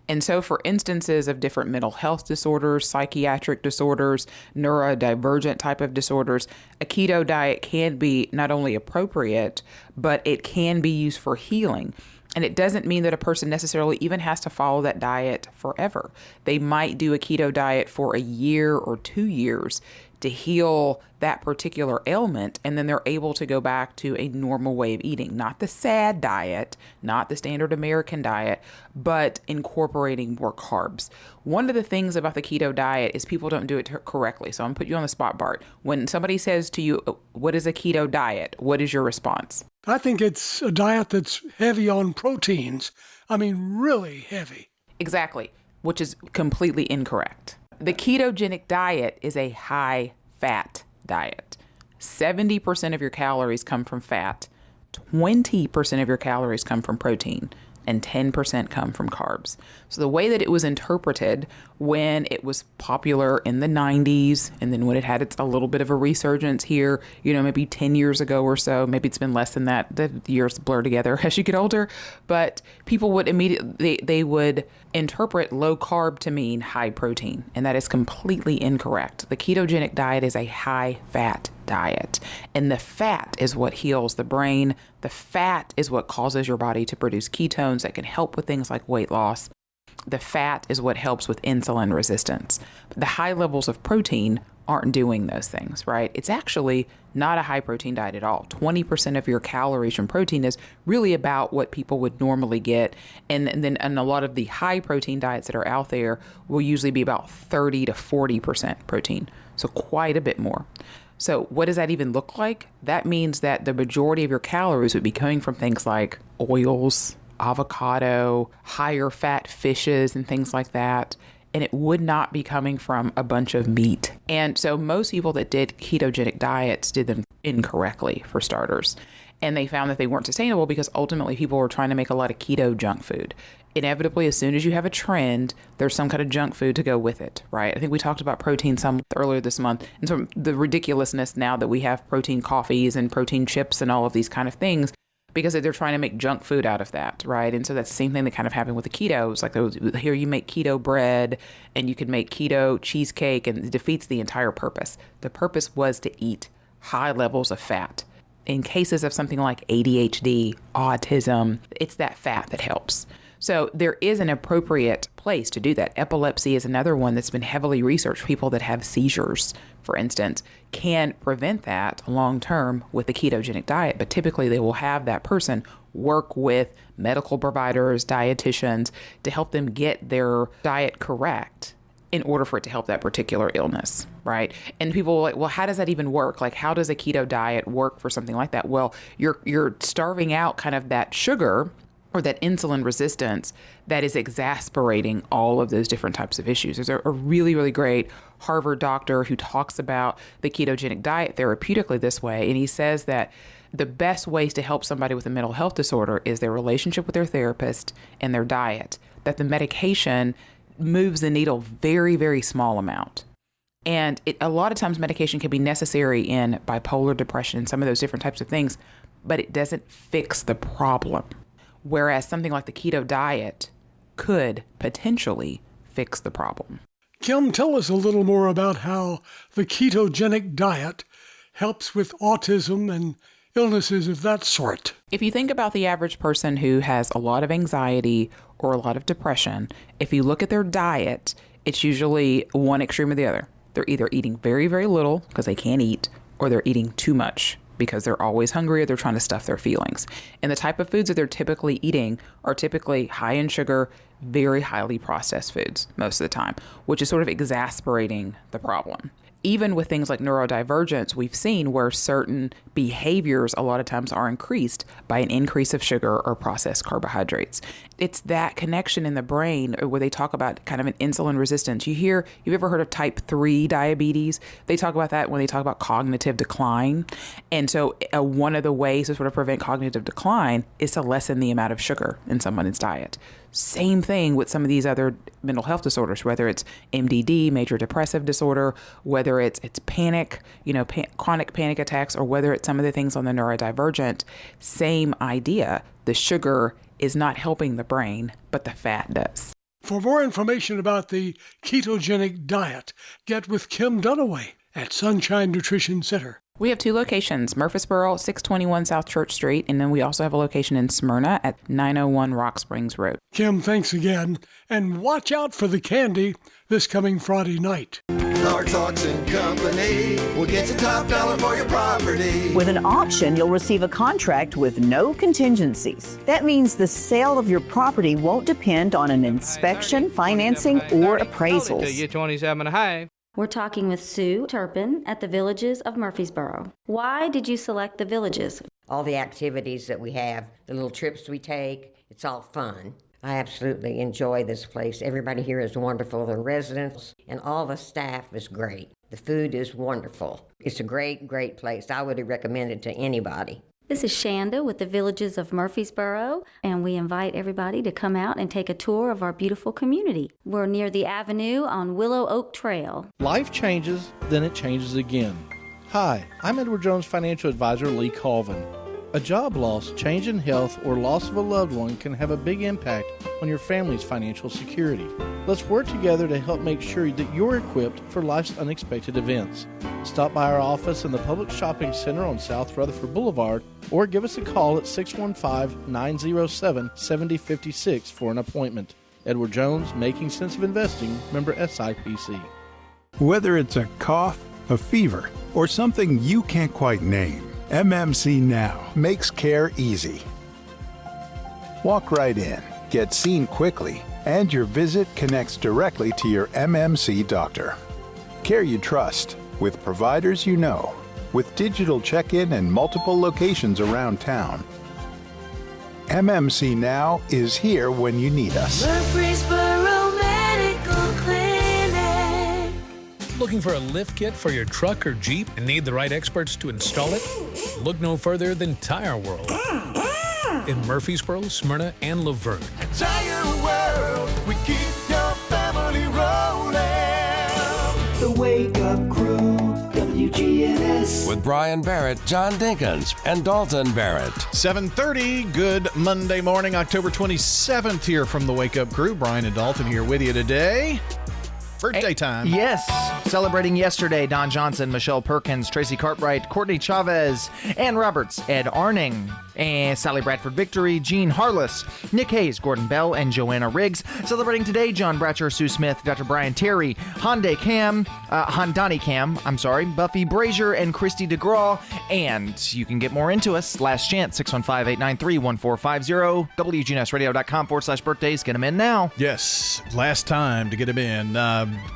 And so for instances of different mental health disorders, psychiatric disorders, neurodivergent type of disorders, a keto diet can be not only appropriate, but it can be used for healing. And it doesn't mean that a person necessarily even has to follow that diet forever. They might do a keto diet for a year or 2 years to heal that particular ailment, and then they're able to go back to a normal way of eating. Not the SAD diet, not the standard American diet, but incorporating more carbs. One of the things about the keto diet is people don't do it correctly. So I'm going to put you on the spot, Bart. When somebody says to you, what is a keto diet? What is your response? I think it's a diet that's heavy on proteins. I mean, really heavy. Exactly, which is completely incorrect. The ketogenic diet is a high-fat diet. 70% of your calories come from fat, 20% of your calories come from protein, and 10% come from carbs. So the way that it was interpreted when it was popular in the 90s, and then when it had a little bit of a resurgence here, maybe 10 years ago or so, maybe it's been less than that, the years blur together as you get older, but people would immediately, they would interpret low carb to mean high protein, and that is completely incorrect. The ketogenic diet is a high fat diet, and the fat is what heals the brain. The fat is what causes your body to produce ketones that can help with things like weight loss. The fat is what helps with insulin resistance. The high levels of protein aren't doing those things, right? It's actually not a high protein diet at all. 20% of your calories from protein is really about what people would normally get. And a lot of the high protein diets that are out there will usually be about 30 to 40% protein. So quite a bit more. So what does that even look like? That means that the majority of your calories would be coming from things like oils, avocado, higher fat fishes, and things like that. And it would not be coming from a bunch of meat. And so most people that did ketogenic diets did them incorrectly, for starters. And they found that they weren't sustainable because ultimately people were trying to make a lot of keto junk food. Inevitably, as soon as you have a trend, there's some kind of junk food to go with it, right? I think we talked about protein some earlier this month, and so the ridiculousness now that we have protein coffees and protein chips and all of these kind of things, because they're trying to make junk food out of that, right? And so that's the same thing that kind of happened with the keto. It's like here you make keto bread and you can make keto cheesecake, and it defeats the entire purpose. The purpose was to eat high levels of fat. In cases of something like ADHD, autism, it's that fat that helps. So there is an appropriate place to do that. Epilepsy is another one that's been heavily researched. People that have seizures, for instance, can prevent that long term with a ketogenic diet, but typically they will have that person work with medical providers, dietitians, to help them get their diet correct in order for it to help that particular illness, right? And people are like, well, how does that even work? Like, how does a keto diet work for something like that? Well, you're starving out kind of that sugar or that insulin resistance that is exasperating all of those different types of issues. There's a really, really great Harvard doctor who talks about the ketogenic diet therapeutically this way, and he says that the best ways to help somebody with a mental health disorder is their relationship with their therapist and their diet, that the medication moves the needle very, very small amount. And a lot of times medication can be necessary in bipolar depression and some of those different types of things, but it doesn't fix the problem. Whereas something like the keto diet could potentially fix the problem. Kim, tell us a little more about how the ketogenic diet helps with autism and illnesses of that sort. If you think about the average person who has a lot of anxiety or a lot of depression, if you look at their diet, it's usually one extreme or the other. They're either eating very, very little because they can't eat, or they're eating too much because they're always hungry or they're trying to stuff their feelings. And the type of foods that they're typically eating are typically high in sugar, very highly processed foods most of the time, which is sort of exasperating the problem. Even with things like neurodivergence, we've seen where certain behaviors a lot of times are increased by an increase of sugar or processed carbohydrates. It's that connection in the brain where they talk about kind of an insulin resistance. You've ever heard of type 3 diabetes? They talk about that when they talk about cognitive decline. And so one of the ways to sort of prevent cognitive decline is to lessen the amount of sugar in someone's diet. Same thing with some of these other mental health disorders, whether it's MDD, major depressive disorder, whether it's panic, chronic panic attacks, or whether it's some of the things on the neurodivergent. Same idea. The sugar is not helping the brain, but the fat does. For more information about the ketogenic diet, get with Kim Dunaway at Sunshine Nutrition Center. We have two locations, Murfreesboro, 621 South Church Street, and then we also have a location in Smyrna at 901 Rock Springs Road. Kim, thanks again, and watch out for the candy this coming Friday night. Lard Talks and Company will get you top dollar for your property. With an auction, you'll receive a contract with no contingencies. That means the sale of your property won't depend on an inspection, financing, or appraisals. 27.5. We're talking with Sue Turpin at the Villages of Murfreesboro. Why did you select the Villages? All the activities that we have, the little trips we take, it's all fun. I absolutely enjoy this place. Everybody here is wonderful. The residents and all the staff is great. The food is wonderful. It's a great, great place. I would recommend it to anybody. This is Shanda with the Villages of Murfreesboro, and we invite everybody to come out and take a tour of our beautiful community. We're near the Avenue on Willow Oak Trail. Life changes, then it changes again. Hi, I'm Edward Jones Financial Advisor Lee Colvin. A job loss, change in health, or loss of a loved one can have a big impact on your family's financial security. Let's work together to help make sure that you're equipped for life's unexpected events. Stop by our office in the Public Shopping Center on South Rutherford Boulevard or give us a call at 615-907-7056 for an appointment. Edward Jones, Making Sense of Investing, member SIPC. Whether it's a cough, a fever, or something you can't quite name, MMC Now makes care easy. Walk right in, get seen quickly, and your visit connects directly to your MMC doctor. Care you trust, with providers you know, with digital check-in and multiple locations around town. MMC Now is here when you need us. Murfreesboro Medical Clinic. Looking for a lift kit for your truck or Jeep and need the right experts to install it? Look no further than Tire World in Murfreesboro, Smyrna, and Laverne. Tire World, we keep your family rolling. The Wake Up Crew, WGNS. With Brian Barrett, John Dinkins, and Dalton Barrett. 7:30, good Monday morning, October 27th here from the Wake Up Crew. Brian and Dalton here with you today. Birthday time. Yes. Celebrating yesterday, Don Johnson, Michelle Perkins, Tracy Cartwright, Courtney Chavez, Ann Roberts, Ed Arning, and Sally Bradford Victory, Jean Harless, Nick Hayes, Gordon Bell, and Joanna Riggs. Celebrating today, John Bratcher, Sue Smith, Dr. Brian Terry, Hyundai Cam, Buffy Brazier, and Christy DeGraw. And you can get more into us. Last chance, 615-893-1450, WGNSradio.com/birthdays. Get them in now. Yes, last time to get them in.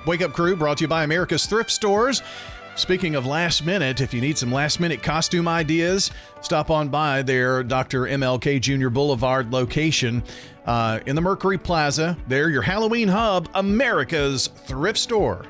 Wake Up Crew brought to you by America's Thrift Stores. Speaking of last minute, if you need some last minute costume ideas, stop on by their Dr. MLK Jr. Boulevard location in the Mercury Plaza. They're your Halloween hub, America's Thrift Store.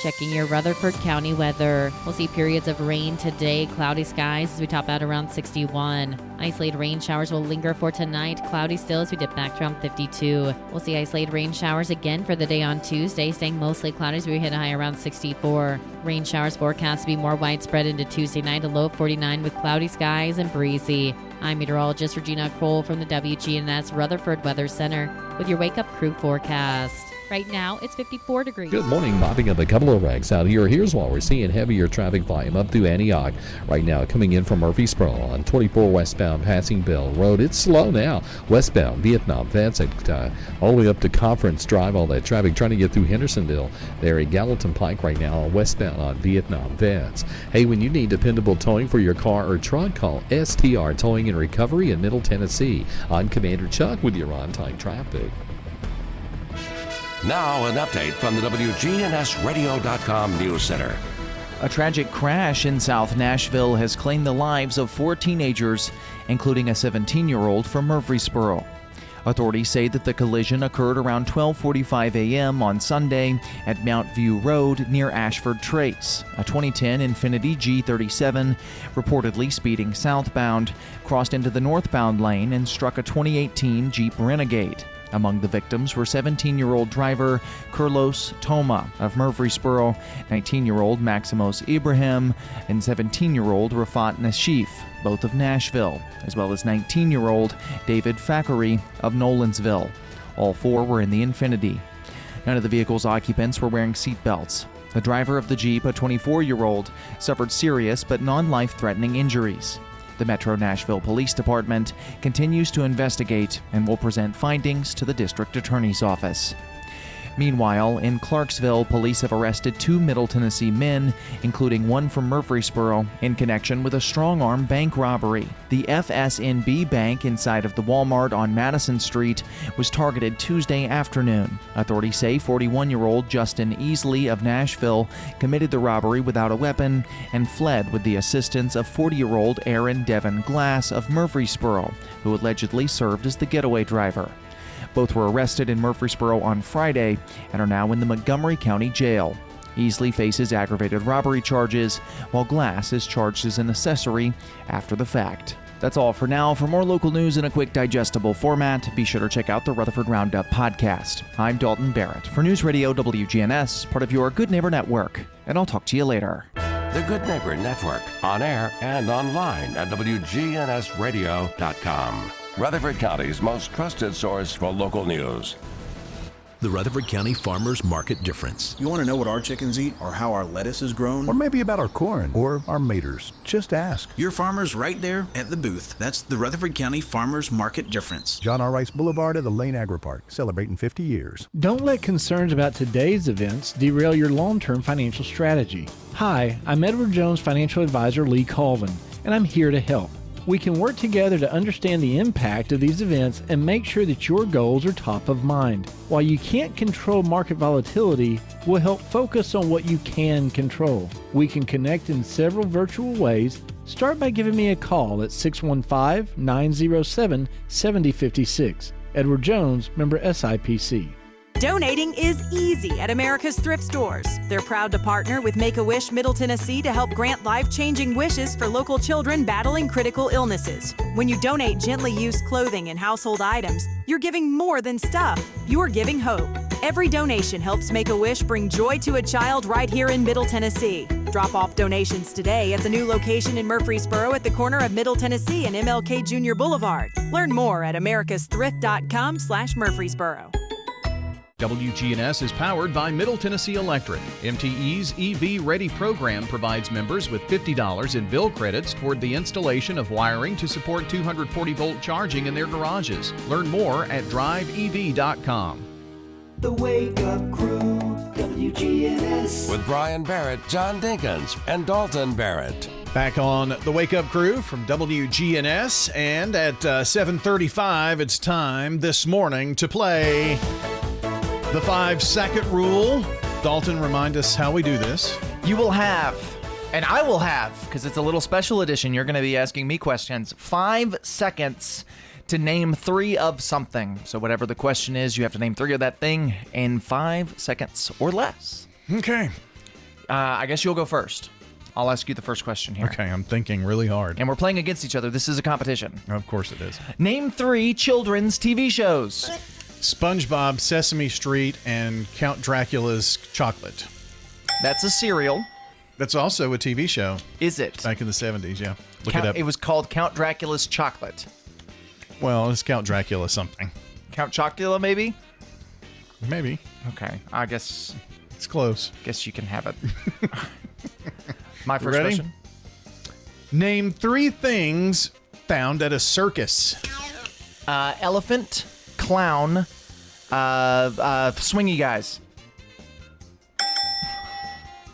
Checking your Rutherford County weather. We'll see periods of rain today, cloudy skies as we top out around 61. Isolated rain showers will linger for tonight, cloudy still as we dip back to around 52. We'll see isolated rain showers again for the day on Tuesday, staying mostly cloudy as we hit a high around 64. Rain showers forecast to be more widespread into Tuesday night, a low of 49 with cloudy skies and breezy. I'm meteorologist Regina Kroll from the WGNS Rutherford Weather Center with your Wake Up Crew forecast. Right now, it's 54 degrees. Good morning. Mopping up a couple of wrecks out here. Here's what we're seeing. Heavier traffic volume up through Antioch. Right now, coming in from Murfreesboro on 24 westbound passing Bell Road. It's slow now. Westbound Vietnam Vets all the way up to Conference Drive. All that traffic trying to get through Hendersonville. There at Gallatin Pike right now, westbound on Vietnam Vets. Hey, when you need dependable towing for your car or truck, call STR Towing and Recovery in Middle Tennessee. I'm Commander Chuck with your on-time traffic. Now an update from the WGNSradio.com News Center. A tragic crash in South Nashville has claimed the lives of 4 teenagers, including a 17-year-old from Murfreesboro. Authorities say that the collision occurred around 12:45 a.m. on Sunday at Mount View Road near Ashford Trace. A 2010 Infiniti G37, reportedly speeding southbound, crossed into the northbound lane and struck a 2018 Jeep Renegade. Among the victims were 17-year-old driver Carlos Toma of Murfreesboro, 19-year-old Maximos Ibrahim, and 17-year-old Rafat Nashif, both of Nashville, as well as 19-year-old David Fackery of Nolensville. All 4 were in the Infiniti. None of the vehicle's occupants were wearing seatbelts. The driver of the Jeep, a 24-year-old, suffered serious but non-life-threatening injuries. The Metro Nashville Police Department continues to investigate and will present findings to the District Attorney's Office. Meanwhile, in Clarksville, police have arrested 2 Middle Tennessee men, including one from Murfreesboro, in connection with a strong-arm bank robbery. The FSNB Bank inside of the Walmart on Madison Street was targeted Tuesday afternoon. Authorities say 41-year-old Justin Easley of Nashville committed the robbery without a weapon and fled with the assistance of 40-year-old Aaron Devin Glass of Murfreesboro, who allegedly served as the getaway driver. Both were arrested in Murfreesboro on Friday and are now in the Montgomery County Jail. Easley faces aggravated robbery charges, while Glass is charged as an accessory after the fact. That's all for now. For more local news in a quick, digestible format, be sure to check out the Rutherford Roundup podcast. I'm Dalton Barrett for News Radio WGNS, part of your Good Neighbor Network, and I'll talk to you later. The Good Neighbor Network, on air and online at WGNSradio.com. Rutherford County's most trusted source for local news. The Rutherford County Farmers Market Difference. You want to know what our chickens eat or how our lettuce is grown? Or maybe about our corn or our maters. Just ask. Your farmer's right there at the booth. That's the Rutherford County Farmers Market Difference. John R. Rice Boulevard at the Lane Agri Park, celebrating 50 years. Don't let concerns about today's events derail your long-term financial strategy. Hi, I'm Edward Jones Financial Advisor Lee Colvin, and I'm here to help. We can work together to understand the impact of these events and make sure that your goals are top of mind. While you can't control market volatility, we'll help focus on what you can control. We can connect in several virtual ways. Start by giving me a call at 615-907-7056. Edward Jones, member SIPC. Donating is easy at America's Thrift Stores. They're proud to partner with Make-A-Wish Middle Tennessee to help grant life-changing wishes for local children battling critical illnesses. When you donate gently used clothing and household items, you're giving more than stuff. You're giving hope. Every donation helps Make-A-Wish bring joy to a child right here in Middle Tennessee. Drop off donations today at the new location in Murfreesboro at the corner of Middle Tennessee and MLK Jr. Boulevard. Learn more at americasthrift.com/Murfreesboro. WGNS is powered by Middle Tennessee Electric. MTE's EV Ready program provides members with $50 in bill credits toward the installation of wiring to support 240-volt charging in their garages. Learn more at driveev.com. The Wake Up Crew, WGNS. With Brian Barrett, John Dinkins, and Dalton Barrett. Back on the Wake Up Crew from WGNS, and at 7:35, it's time this morning to play the 5-second rule. Dalton, remind us how we do this. You will have, and I will have, because it's a little special edition, you're going to be asking me questions. 5 seconds to name 3 of something. So whatever the question is, you have to name 3 of that thing in 5 seconds or less. Okay. I guess you'll go first. I'll ask you the first question here. Okay, I'm thinking really hard. And we're playing against each other. This is a competition. Of course it is. Name 3 children's TV shows. SpongeBob, Sesame Street, and Count Dracula's Chocolate. That's a cereal. That's also a TV show. Is it? Back in the 70s, yeah. Look it up. It was called Count Dracula's Chocolate. Well, it's Count Dracula something. Count Chocula, maybe? Maybe. Okay, I guess... It's close. Guess you can have it. My first Ready? question. Name 3 things found at a circus. Elephant, clown, swingy guys.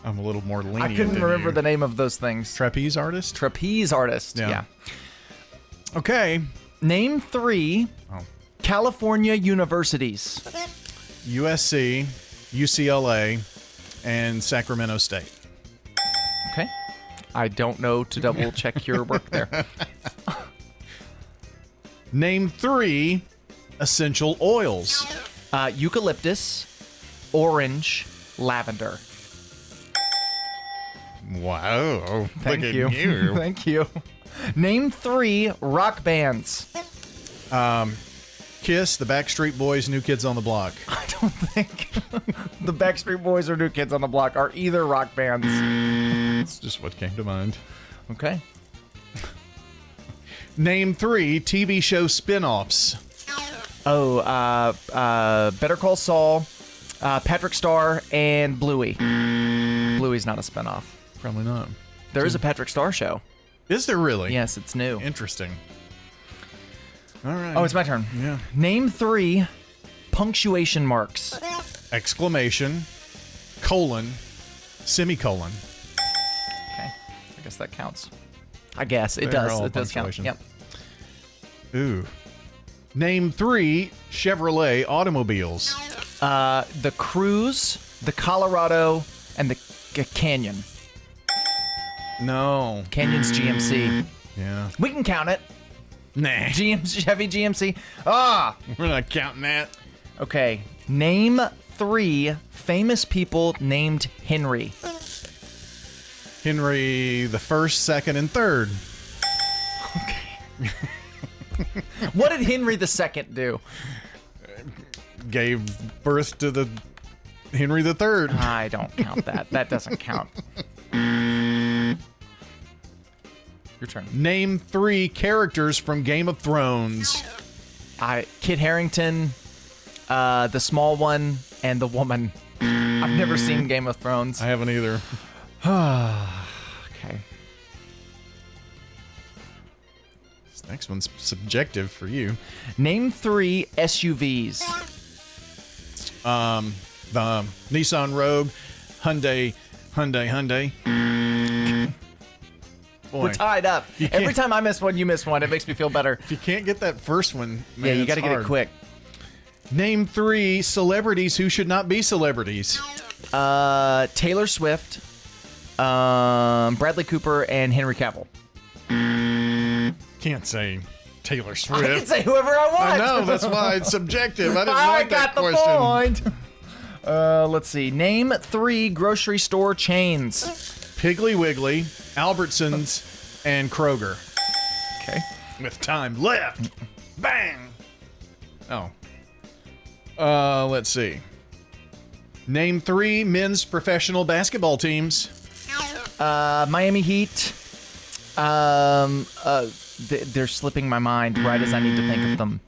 I'm a little more lenient. I couldn't remember the name of those things. Trapeze artist? Trapeze artist, yeah. Okay. Name 3 California universities. USC, UCLA, and Sacramento State. Okay. I don't know to double check your work there. Name 3 essential oils. Eucalyptus, orange, lavender. Wow. Thank Look you. At you. Thank you. Name 3 rock bands. Kiss, the Backstreet Boys, New Kids on the Block. I don't think the Backstreet Boys or New Kids on the Block are either rock bands. It's just what came to mind. Okay. Name 3 TV show spin-offs. Better Call Saul, Patrick Star, and Bluey. Bluey's not a spinoff. Probably not. There is a Patrick Star show. Is there really? Yes, it's new. Interesting. All right. Oh, it's my turn. Yeah. Name 3 punctuation marks. Exclamation, colon, semicolon. Okay. I guess that counts. I guess. It does. It does count. Yep. Ooh. Name 3 Chevrolet automobiles. The Cruze, the Colorado, and the Canyon. No. Canyon's GMC. Yeah. We can count it. Nah. Chevy GMC. Ah! We're not counting that. Okay. Name 3 famous people named Henry. Henry the 1st, 2nd, and 3rd. Okay. What did Henry the 2nd do? Gave birth to the Henry the 3rd. I don't count that. That doesn't count. Your turn. Name 3 characters from Game of Thrones. Kit Harington, the small one, and the woman. I've never seen Game of Thrones. I haven't either. Okay. This next one's subjective for you. Name 3 SUVs. The Nissan Rogue, Hyundai. Boy, We're tied up. Every time I miss one, you miss one. It makes me feel better. If you can't get that first one, man, yeah, you got to get it quick. Name 3 celebrities who should not be celebrities. Taylor Swift, Bradley Cooper, and Henry Cavill. Can't say Taylor Swift. I can say whoever I want. I know, that's why it's subjective. I didn't like that got question. the point. Let's see. Name 3 grocery store chains. Piggly Wiggly, Albertsons, and Kroger. Okay. With time left. Bang! Oh. Let's see. Name 3 men's professional basketball teams. Miami Heat. They're slipping my mind right as I need to think of them.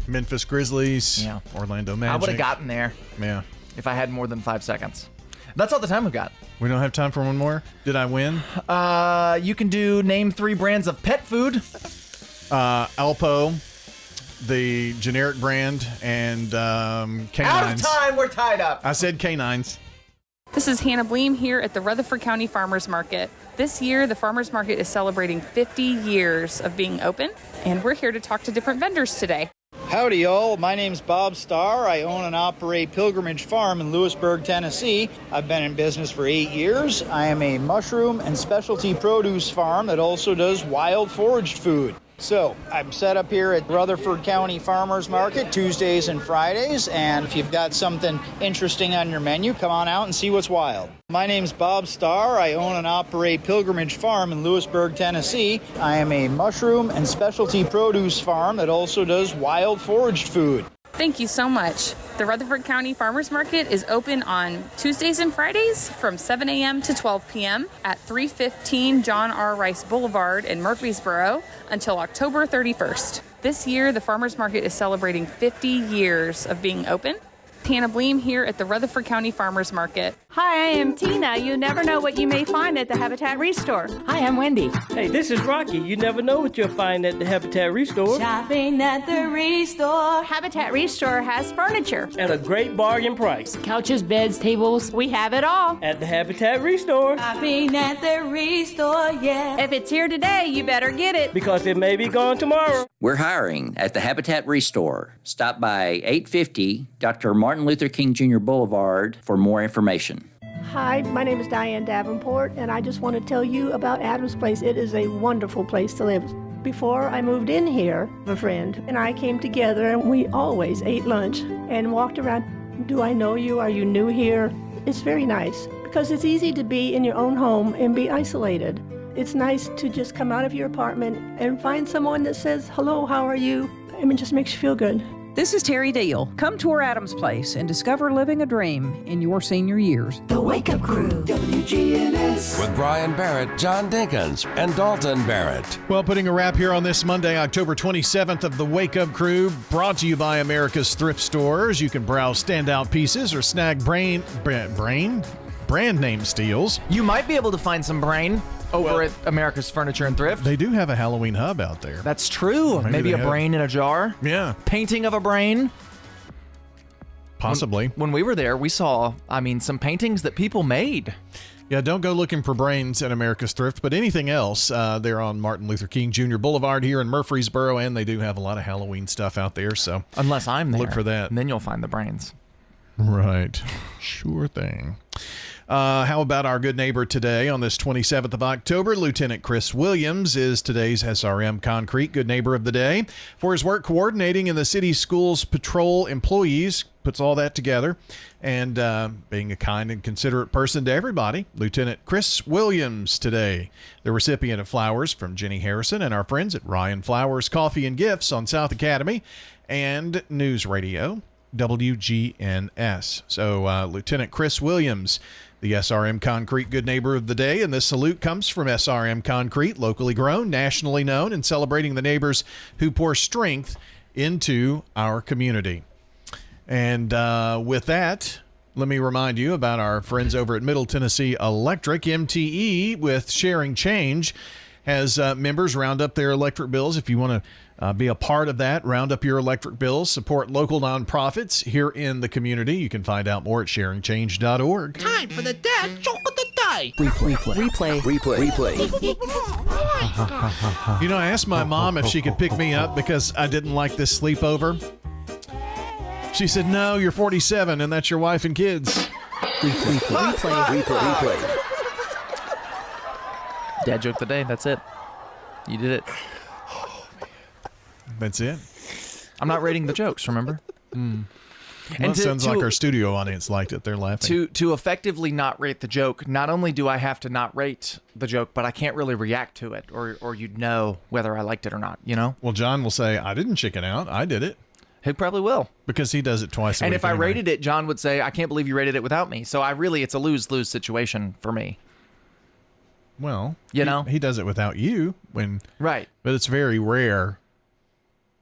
Memphis Grizzlies. Yeah. Orlando Magic. I would have gotten there. Yeah. If I had more than 5 seconds. That's all the time we've got. We don't have time for one more? Did I win? You can do name 3 brands of pet food. Alpo, the generic brand, and canines. Out of time, we're tied up. I said canines. This is Hannah Bleem here at the Rutherford County Farmers Market. This year, the Farmers Market is celebrating 50 years of being open, and we're here to talk to different vendors today. Howdy, y'all. My name's Bob Starr. I own and operate Pilgrimage Farm in Lewisburg, Tennessee. I've been in business for 8 years. I am a mushroom and specialty produce farm that also does wild foraged food. So, I'm set up here at Rutherford County Farmers Market Tuesdays and Fridays, and if you've got something interesting on your menu, come on out and see what's wild. My name's Bob Starr. I own and operate Pilgrimage Farm in Lewisburg, Tennessee. I am a mushroom and specialty produce farm that also does wild foraged food. Thank you so much. The Rutherford County Farmers Market is open on Tuesdays and Fridays from 7 a.m. to 12 p.m. at 315 John R. Rice Boulevard in Murfreesboro until October 31st. This year, the Farmers Market is celebrating 50 years of being open. Hannah Bleem here at the Rutherford County Farmers Market. Hi, I am Tina. You never know what you may find at the Habitat Restore. Hi, I'm Wendy. Hey, this is Rocky. You never know what you'll find at the Habitat Restore. Shopping at the Restore. Habitat Restore has furniture. At a great bargain price. Couches, beds, tables. We have it all. At the Habitat Restore. Shopping at the Restore, yeah. If it's here today, you better get it. Because it may be gone tomorrow. We're hiring at the Habitat Restore. Stop by 850 Dr. Martin Luther King Jr. Boulevard for more information. Hi, my name is Diane Davenport, and I just want to tell you about Adams Place. It is a wonderful place to live. Before I moved in here, a friend and I came together, and we always ate lunch and walked around. Do I know you? Are you new here? It's very nice because it's easy to be in your own home and be isolated. It's nice to just come out of your apartment and find someone that says, hello, how are you? I mean, it just makes you feel good. This is Terry Deal. Come tour Adams Place and discover living a dream in your senior years. The Wake Up Crew, WGNS. With Brian Barrett, John Dinkins, and Dalton Barrett. Well, putting a wrap here on this Monday, October 27th of the Wake Up Crew, brought to you by America's Thrift Stores. You can browse standout pieces or snag brand name steals. You might be able to find some brain over at America's Furniture and Thrift. They do have a Halloween hub out there. That's true. Maybe a brain in a jar. Yeah. Painting of a brain. Possibly. When we were there, we saw, some paintings that people made. Yeah, don't go looking for brains at America's Thrift, but anything else, they're on Martin Luther King Jr. Boulevard here in Murfreesboro, and they do have a lot of Halloween stuff out there. So unless I'm there, look for that. And then you'll find the brains. Right. Sure thing. How about our good neighbor today on this 27th of October? Lieutenant Chris Williams is today's SRM Concrete Good Neighbor of the Day for his work coordinating in the city schools patrol employees. Puts all that together and being a kind and considerate person to everybody. Lieutenant Chris Williams today, the recipient of flowers from Jenny Harrison and our friends at Ryan Flowers Coffee and Gifts on South Academy and News Radio WGNS. So Lieutenant Chris Williams, the SRM Concrete Good Neighbor of the Day, and this salute comes from SRM Concrete, locally grown, nationally known, and celebrating the neighbors who pour strength into our community. And with that, let me remind you about our friends over at Middle Tennessee Electric. MTE, with Sharing Change, has members round up their electric bills. If you want to be a part of that, round up your electric bills, support local nonprofits here in the community. You can find out more at sharingchange.org. Time for the dad joke of the day. Replay. You know, I asked my mom if she could pick me up because I didn't like this sleepover. She said, no, you're 47 and that's your wife and kids. Replay. Dad joke of the day. That's it. You did it. That's it. I'm not rating the jokes, remember? Well, it sounds like our studio audience liked it. They're laughing. To effectively not rate the joke, not only do I have to not rate the joke, but I can't really react to it, or you'd know whether I liked it or not, you know? Well, John will say, I didn't chicken out. I did it. He probably will. Because he does it twice a week. And if I anyway. rated it, John would say, I can't believe you rated it without me. So it's a lose-lose situation for me. Well, you know, he does it without you right, but it's very rare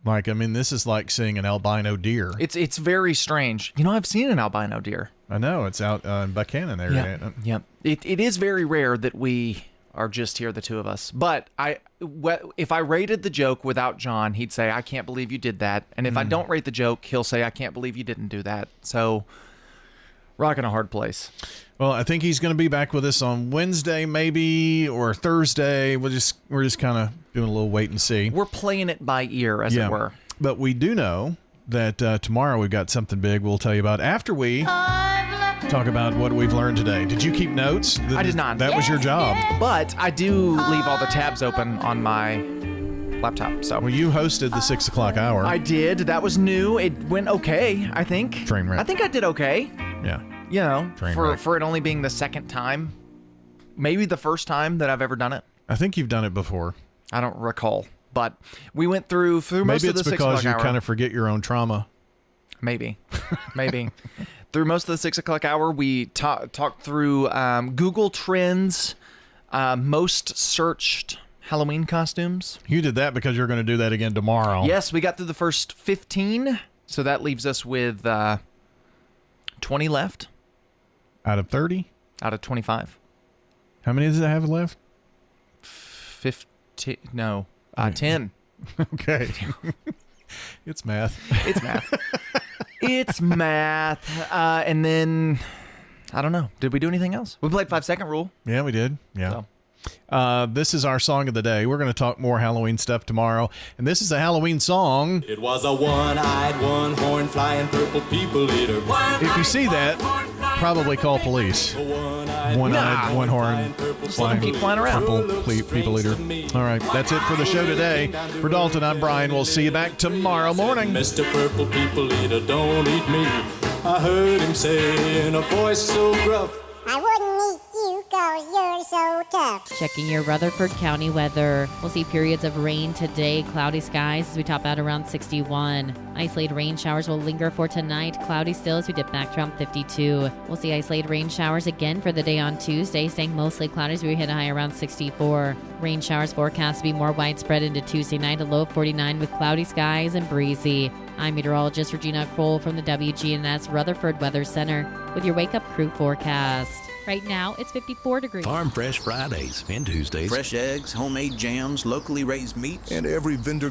Like, I mean, this is like seeing an albino deer. It's very strange. You know, I've seen an albino deer. I know. It's out in Buchanan area. Yeah. It is very rare that we are just here, the two of us. But if I rated the joke without John, he'd say, I can't believe you did that. And if I don't rate the joke, he'll say, I can't believe you didn't do that. So, rock in a hard place. Well, I think he's going to be back with us on Wednesday, maybe, or Thursday. We're just kind of doing a little wait and see. We're playing it by ear, as it were. But we do know that tomorrow we've got something big we'll tell you about after we talk about what we've learned today. Did you keep notes? I did not. That was your job. But I do leave all the tabs open on my laptop. So. Well, you hosted the 6 o'clock hour. I did. That was new. It went okay, I think. Train wreck. I think I did okay. Yeah. You know, Train wreck. for it only being the second time. Maybe the first time that I've ever done it. I think you've done it before. I don't recall. But we went through most of the 6 o'clock hour. Maybe it's because you kind of forget your own trauma. Maybe. Through most of the 6 o'clock hour, we talked through Google Trends, most searched Halloween costumes. You did that because you're going to do that again tomorrow. Yes, we got through the first 15, so that leaves us with 20 left. Out of 30? Out of 25. How many does it have left? 15. No, 10. Okay. It's math. It's math. It's math. And then, I don't know. Did we do anything else? We played 5-second rule. Yeah, we did. Yeah. This is our song of the day. We're going to talk more Halloween stuff tomorrow. And this is a Halloween song. It was a one-eyed, one-horn, flying purple people eater. If you see that, probably call police. One-eyed, one-horn, flying, keep flying around. purple people eater. All right, that's it for the show today. For Dalton, I'm Brian. We'll see you back tomorrow morning. Mr. Purple People Eater, don't eat me. I heard him say in a voice so gruff, I wouldn't eat you 'cause you're so tough. Checking your Rutherford County weather. We'll see periods of rain today, cloudy skies as we top out around 61. Isolated rain showers will linger for tonight, cloudy still as we dip back to around 52. We'll see isolated rain showers again for the day on Tuesday, staying mostly cloudy as we hit a high around 64. Rain showers forecast to be more widespread into Tuesday night, a low of 49 with cloudy skies and breezy. I'm meteorologist Regina Kroll from the WGNS Rutherford Weather Center with your Wake Up Crew forecast. Right now, it's 54 degrees. Farm Fresh Fridays and Tuesdays. Fresh eggs, homemade jams, locally raised meats. And every vendor